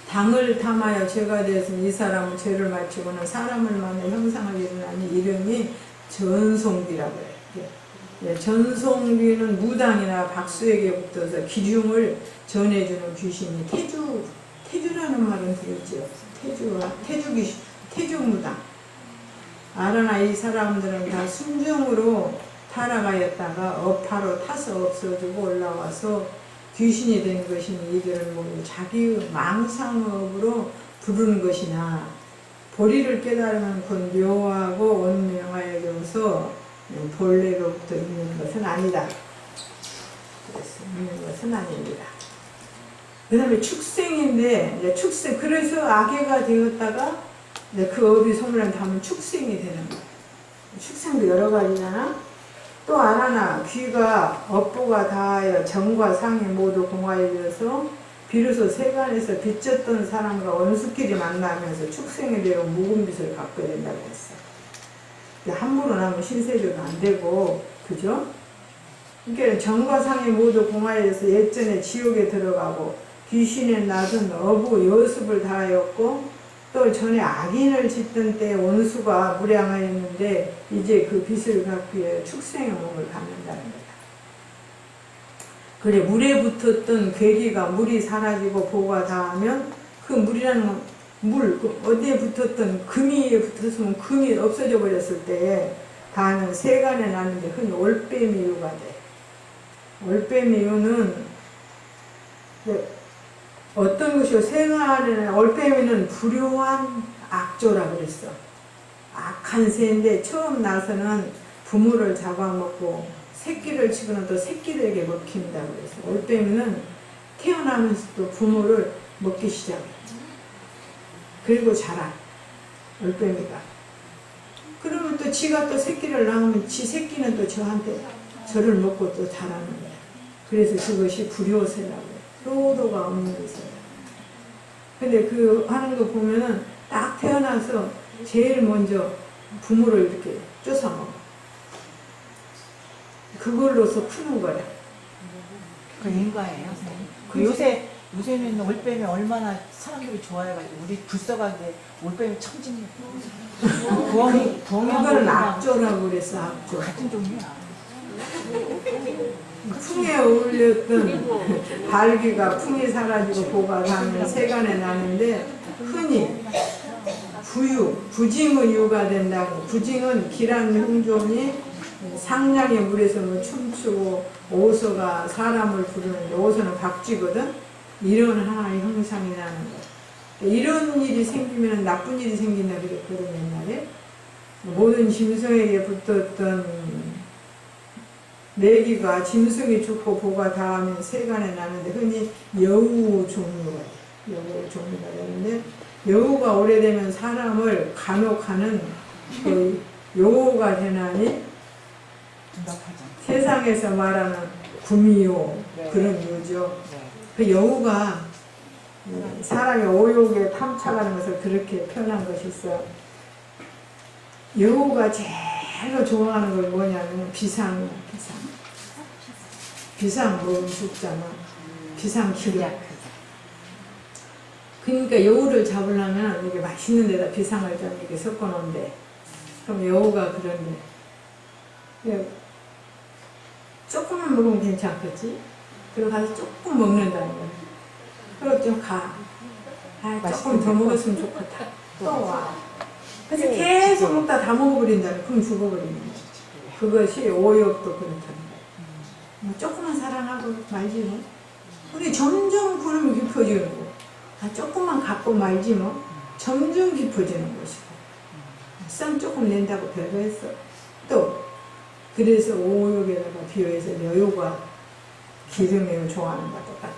당을 탐하여 죄가 되었으면 이 사람은 죄를 마치고는 사람을 만나 형상을 이루나니 이름이 전송비라고 해요. 예, 전송비는 무당이나 박수에게 붙어서 기중을 전해주는 귀신이 태주라는 말은 들었죠. 태주 귀신, 태주 무당. 아러나 이 사람들은 다 순정으로 타락하였다가 업파로 타서 없어지고 올라와서 귀신이 된 것이니 이들은 모두 자기의 망상업으로 부른 것이나 보리를 깨달으면 곧 묘하고 원명하여져서 본래로부터 있는 것은 아니다. 그래서 있는 것은 아닙니다. 그 다음에 축생인데 이제 축생 그래서 아기가 되었다가 이제 그 업이 소멸한 다음에 축생이 되는 거예요. 축생도 여러 가지잖아. 또 하나 귀가 업보가 다하여 정과 상이 모두 공화해져서 비로소 세간에서 빚졌던 사람과 원수끼리 만나면서 축생이 되어 묵은 빚을 갚게 된다고 했어. 함부로 나면 신세계가 안 되고, 그죠? 그러니까 정과 상이 모두 공화해져서 예전에 지옥에 들어가고 귀신의 낮은 어부 여습을 다하였고 또 전에 악인을 짓던 때 원수가 무량하였는데 이제 그 빚을 갚기 위해 축생의 몸을 갖는다는 거다. 그래 물에 붙었던 괴기가 물이 사라지고 보가 닿으면 그 물이라는 건 어디에 붙었던 금이에 붙었으면 금이 없어져 버렸을 때 닿으면 세간에 나는데 흔히 올빼미유가 돼. 올빼미유는 어떤 것이요? 세간에는 올빼미는 불효한 악조라 그랬어. 악한 새인데 처음 나서는 부모를 잡아먹고 새끼를 치고는 또 새끼들에게 먹힌다고 그랬어. 올빼미는 태어나면서도 부모를 먹기 시작해. 그리고 자라. 올빼미가. 그러면 또 지가 또 새끼를 낳으면 지 새끼는 또 저한테 저를 먹고 또 자라는 거야. 그래서 그것이 불효세라고 해. 효도가 없는 것이야. 근데 그 하는 거 보면은 딱 태어나서 제일 먼저 부모를 이렇게 쫓아먹어. 그걸로서 크는 거야. 그 인과예요. 그 요새 요새는 올빼미 얼마나 사람들이 좋아해가지고 우리 불쌍하게 올빼미 천진이야. 부엉이 그거는 악조라고 그랬어, 악조. 같은 종류야. 풍에 어울렸던 발기가 풍이 사라지고 보가 닿으면 세간에 나는데 흔히 부징의 유가 된다고. 부징은 기란 흥종이 상냥의 물에서 뭐 춤추고 오소가 사람을 부르는데 오소는 박쥐거든. 이런 하나의 형상이 나는 거야. 이런 일이 생기면 나쁜 일이 생긴다 그랬거든 옛날에. 모든 짐승에게 붙었던 내기가 짐승이 죽고 보가 닿으면 세간에 나는데 흔히 여우 종류가 되는데 여우가 오래되면 사람을 간혹하는 그 요가 되나니 세상에서 말하는 구미요 그런 요죠. 그 여우가 사람의 오욕에 탐착하는 것을 그렇게 표현한 것이 있어. 여우가 제일로 좋아하는 걸 뭐냐면 비상이야. 비상 먹으면 죽잖아. 비상 기력. 그러니까 여우를 잡으려면 이게 맛있는 데다 비상을 좀 이렇게 섞어 놓은데, 그럼 여우가 그런데 조금만 먹으면 괜찮겠지? 그리고 가서 조금 먹는다는 거야. 그리고 좀 가. 조금 더 먹었으면 좋겠다. 또 와. 그래서 계속 먹다 다 먹어버린다는, 그럼 죽어버리는 거야. 그것이 오욕도 그렇다는 거야. 뭐 조금만 사랑하고 말지 뭐. 근데 점점 그러면 깊어지는 거. 조금만 갖고 말지 뭐. 점점 깊어지는 것이고. 쌈 조금 낸다고 별거 했어. 또 그래서 오욕에다가 비유해서 여우가 기름을 좋아하는 것과 똑같아.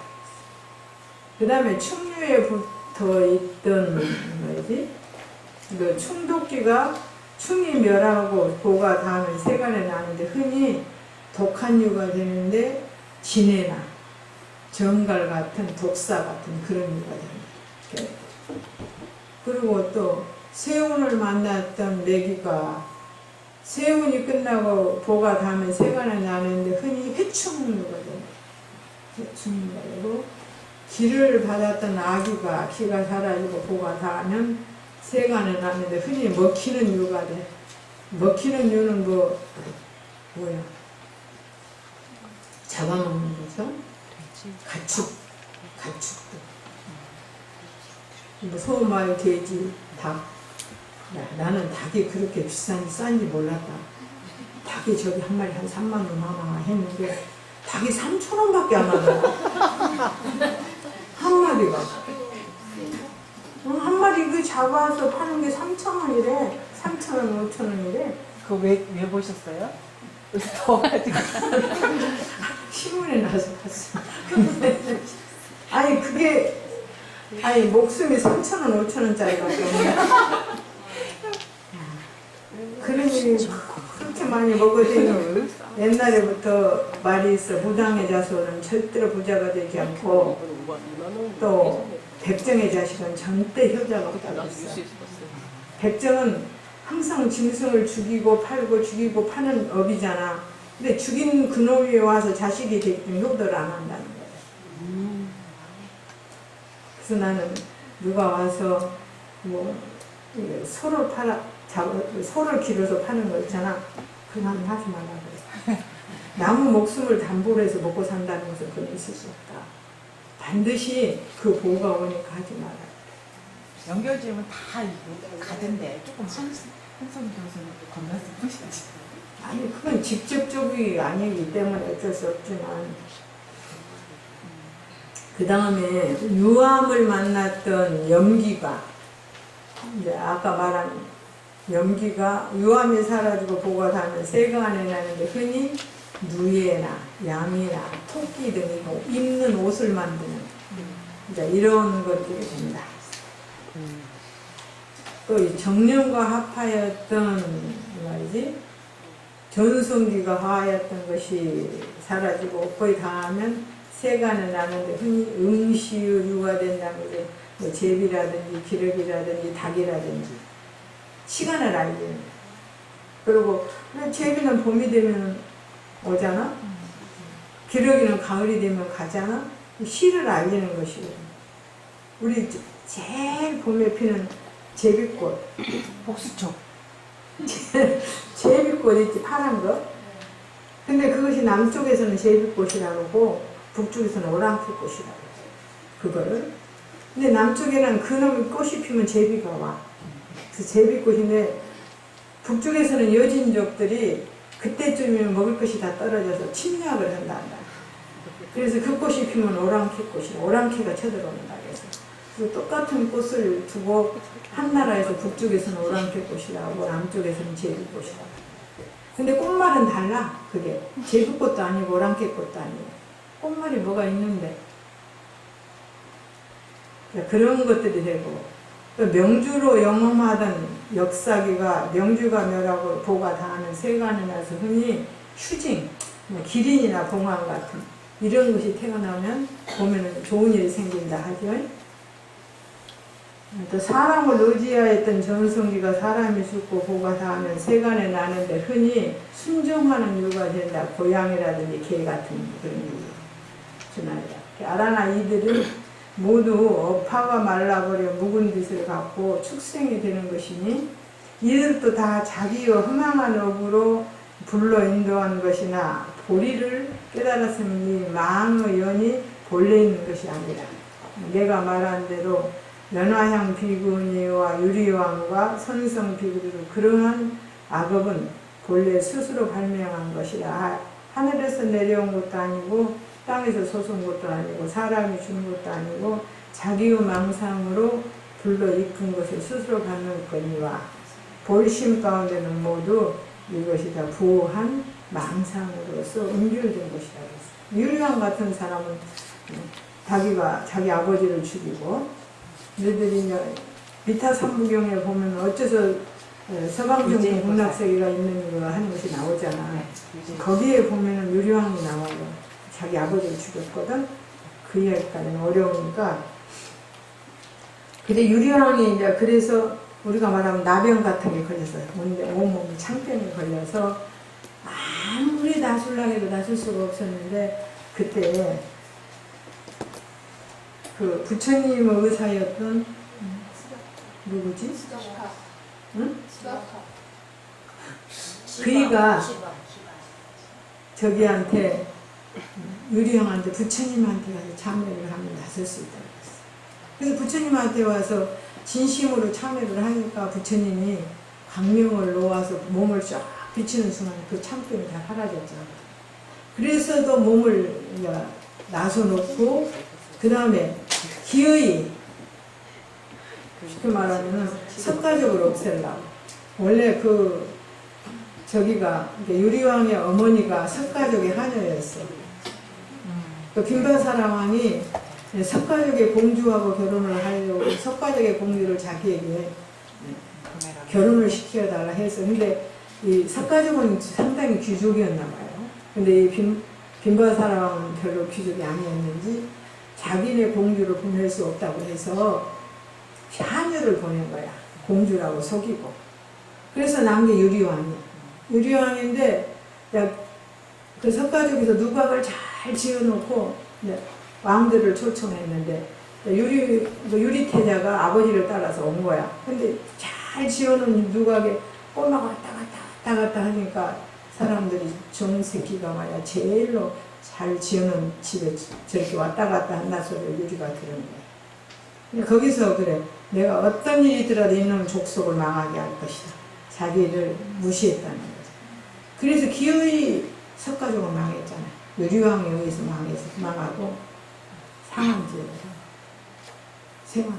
그 다음에 충류에 붙어 있던 뭐지? 그 충독기가 충이 멸하고 보가 닿으면 세간에 나는데 흔히 독한 유가 되는데 진해나 정갈 같은 독사 같은 그런 유가 됩니다. 그리고 또 세운을 만났던 내기가 세운이 끝나고 보가 닿으면 세간에 나는데 흔히 회충유가 됩니다. 회충유가 되고 기를 받았던 아기가 기가 사라지고 보가 닿으면 세간에 나는데 흔히 먹히는 유가 돼. 먹히는 유는 뭐야? 잡아먹는 거죠? 가축도. 뭐 소, 말, 돼지, 닭. 나는 닭이 그렇게 싼지 몰랐다. 닭이 저기 한 마리 한 3만 원 하나 했는데 닭이 3,000원밖에 안 하더라. 한 마리가. 한 마리 그 잡아서 파는 게 3,000원이래. 3,000원, 5,000원이래. 그거 왜 보셨어요? 더가지고 신문에 나서 봤어. 아니 그게 목숨이 3,000원, 5,000원짜리가 없네. 그러니 그렇게 많이 먹어대니 옛날에부터 말이 있어. 무당의 자손은 절대로 부자가 되지 않고 또 백정의 자식은 절대 효자가 없다고 했어. 백정은 항상 짐승을 죽이고 팔고 죽이고 파는 업이잖아. 근데 죽인 그놈이 와서 자식이 되기 때문에 효도를 안 한다는 거야. 그래서 나는 누가 와서 뭐 소를 기르서 파는 거 있잖아. 그건 하지 말라 그래. 나무 목숨을 담보로 해서 먹고 산다는 것은 그건 있을 수 없다. 반드시 그 보호가 오니까 하지 말라 그래. 연결지으면 다 가던데 조금 한손 교수는 건너서 보시지. 아니 그건 직접적이 아니기 때문에 어쩔 수 없지만 그 다음에 유암을 만났던 염기가 이제 아까 말한 염기가 유암이 사라지고 보가 닿으면 세간에 나는데 흔히 누에나 양이나 토끼 등이 입는 옷을 만드는 이제 이런 것들이 된다. 또 이 정령과 합하였던 말이지 전성기가 하였던 것이 사라지고 거의 닿으면 세간에 나는데 흔히 응시유가 된다는 게 뭐 제비라든지 기러기라든지 닭이라든지 시간을 알지. 그리고 제비는 봄이 되면 오잖아. 기러기는 가을이 되면 가잖아. 시를 알리는 것이거든. 우리 제일 봄에 피는 제비꽃, 복수초. 제비꽃 있지, 파란 거. 근데 그것이 남쪽에서는 제비꽃이라고 하고 북쪽에서는 오랑캐꽃이라고 해요. 그거를. 근데 남쪽에는 그놈의 꽃이 피면 제비가 와. 그래서 제비꽃인데 북쪽에서는 여진족들이 그때쯤이면 먹을 것이 다 떨어져서 침략을 한다. 그래서 그 꽃이 피면 오랑캐꽃이라, 오랑캐가 쳐들어온다. 그래서 똑같은 꽃을 두고 한 나라에서 북쪽에서는 오랑캐꽃이라고 남쪽에서는 제비꽃이라고. 근데 꽃말은 달라. 그게 제비꽃도 아니고 오랑캐꽃도 아니고 꽃말이 뭐가 있는데 그런 것들이 되고, 또 명주로 영험하던 역사기가 명주가 멸하고 보가 다하는 세간에 나서 흔히 휴징, 기린이나 봉황 같은 이런 것이 태어나면 보면은 좋은 일이 생긴다 하죠. 또 사람을 의지하였던 전성기가 사람이 죽고 보가 다하면 세간에 나는데 흔히 순종하는 이유가 된다. 고양이라든지 개 같은 그런 이유. 아라나 이들은 모두 업화가 말라버려 묵은 빛을 갖고 축생이 되는 것이니 이들도 다 자기의 허망한 업으로 불러 인도한 것이나 보리를 깨달았으니 이 망의 연이 본래 있는 것이 아니라 내가 말한 대로 연화향 비구니와 유리왕과 선성 비구니로 그러한 악업은 본래 스스로 발명한 것이라 하늘에서 내려온 것도 아니고 땅에서 솟은 것도 아니고 사람이 준 것도 아니고 자기의 망상으로 불러 이끈 것을 스스로 받는 거니와 볼심 가운데는 모두 이것이 다 부한 망상으로서 은결된 것이다. 유리왕 같은 사람은 자기 아버지를 죽이고 너희들이 미타 삼부경에 보면 어째서 서방정부 공락세계가 있는 거 하는 것이 나오잖아. 거기에 보면은 유리왕이 나와요. 자기 아버지를 죽였거든. 그 이야기까지는 어려우니까. 근데 유리왕이 이제 그래서 우리가 말하면 나병 같은 게 걸렸어요. 온몸이 창병이 걸려서 아무리 나술라 해도 나술 수가 없었는데 그때 그 부처님의 의사였던 누구지? 응? 그이가 저기한테 유리형한테 부처님한테 가서 참여를 하면 나설 수 있다고 했어. 그래서 부처님한테 와서 진심으로 참여를 하니까 부처님이 광명을 놓아서 몸을 쫙 비치는 순간 그 참병이 다 사라졌잖아. 그래서도 몸을 나서놓고 그 다음에 기어이 쉽게 말하면 석가적으로 없애려고. 원래 저기가 유리왕의 어머니가 석가족의 하녀였어. 그 빈바사라왕이 석가족의 공주하고 결혼을 하려고 석가족의 공주를 자기에게 결혼을 시켜달라 해서. 근데 이 석가족은 상당히 귀족이었나 봐요. 근데 이 빈바사라왕은 별로 귀족이 아니었는지 자기네 공주를 보낼 수 없다고 해서 하녀를 보낸 거야. 공주라고 속이고. 그래서 난 게 유리왕이야. 유리왕인데 그 석가족에서 누각을 잘 지어놓고 왕들을 초청했는데 유리태자가 아버지를 따라서 온 거야. 근데 잘 지어놓은 누각에 꼬마가 왔다 갔다 하니까 사람들이 정새끼가 말이야 제일로 잘 지어놓은 집에 저렇게 왔다 갔다 한다 소리를 유리가 들은 거야. 거기서 그래, 내가 어떤 일이 있더라도 이놈 족속을 망하게 할 것이다. 자기를 무시했다는 거죠. 그래서 기어이 석가족은 망했잖아. 유리왕에 의해서 망하고 상한제를 생한제.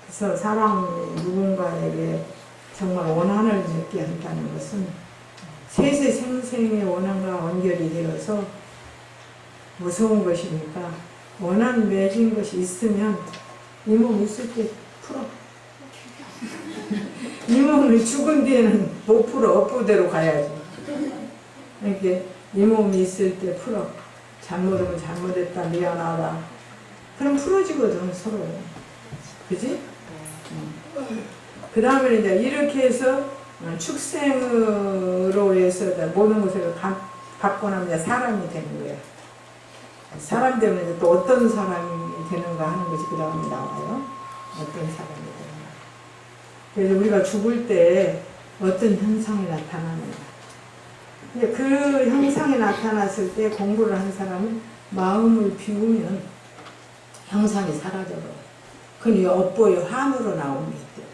그래서 사람이 누군가에게 정말 원한을 맺게 한다는 것은 세세 생생의 원한과 원결이 되어서 무서운 것이니까 원한 맺은 것이 있으면 이 몸 있을 때 풀어. 이 몸이 죽은 뒤에는 못 풀어. 업부대로 가야지. 이렇게 이 몸이 있을 때 풀어. 잘못하면 잘못했다, 미안하다. 그럼 풀어지거든, 서로. 그지? 그 다음에 이제 이렇게 해서 축생으로 해서 모든 것을 갖고 나면 사람이 되는 거야. 사람 되면 이제 또 어떤 사람이 되는가 하는 것이 그 다음에 나와요. 어떤 사람이 되는가. 그래서 우리가 죽을 때 어떤 현상이 나타나는가. 근데 그 형상이 나타났을 때 공부를 한 사람은 마음을 비우면 형상이 사라져버려요. 그건 업보의 화으로 나오는 게 있대요.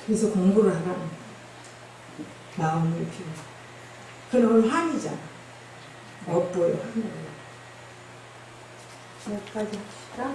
그래서 공부를 하라는 거예요. 마음을 비우고. 그건 오늘 화이잖아. 업보의 화으로. 여기까지 합시다.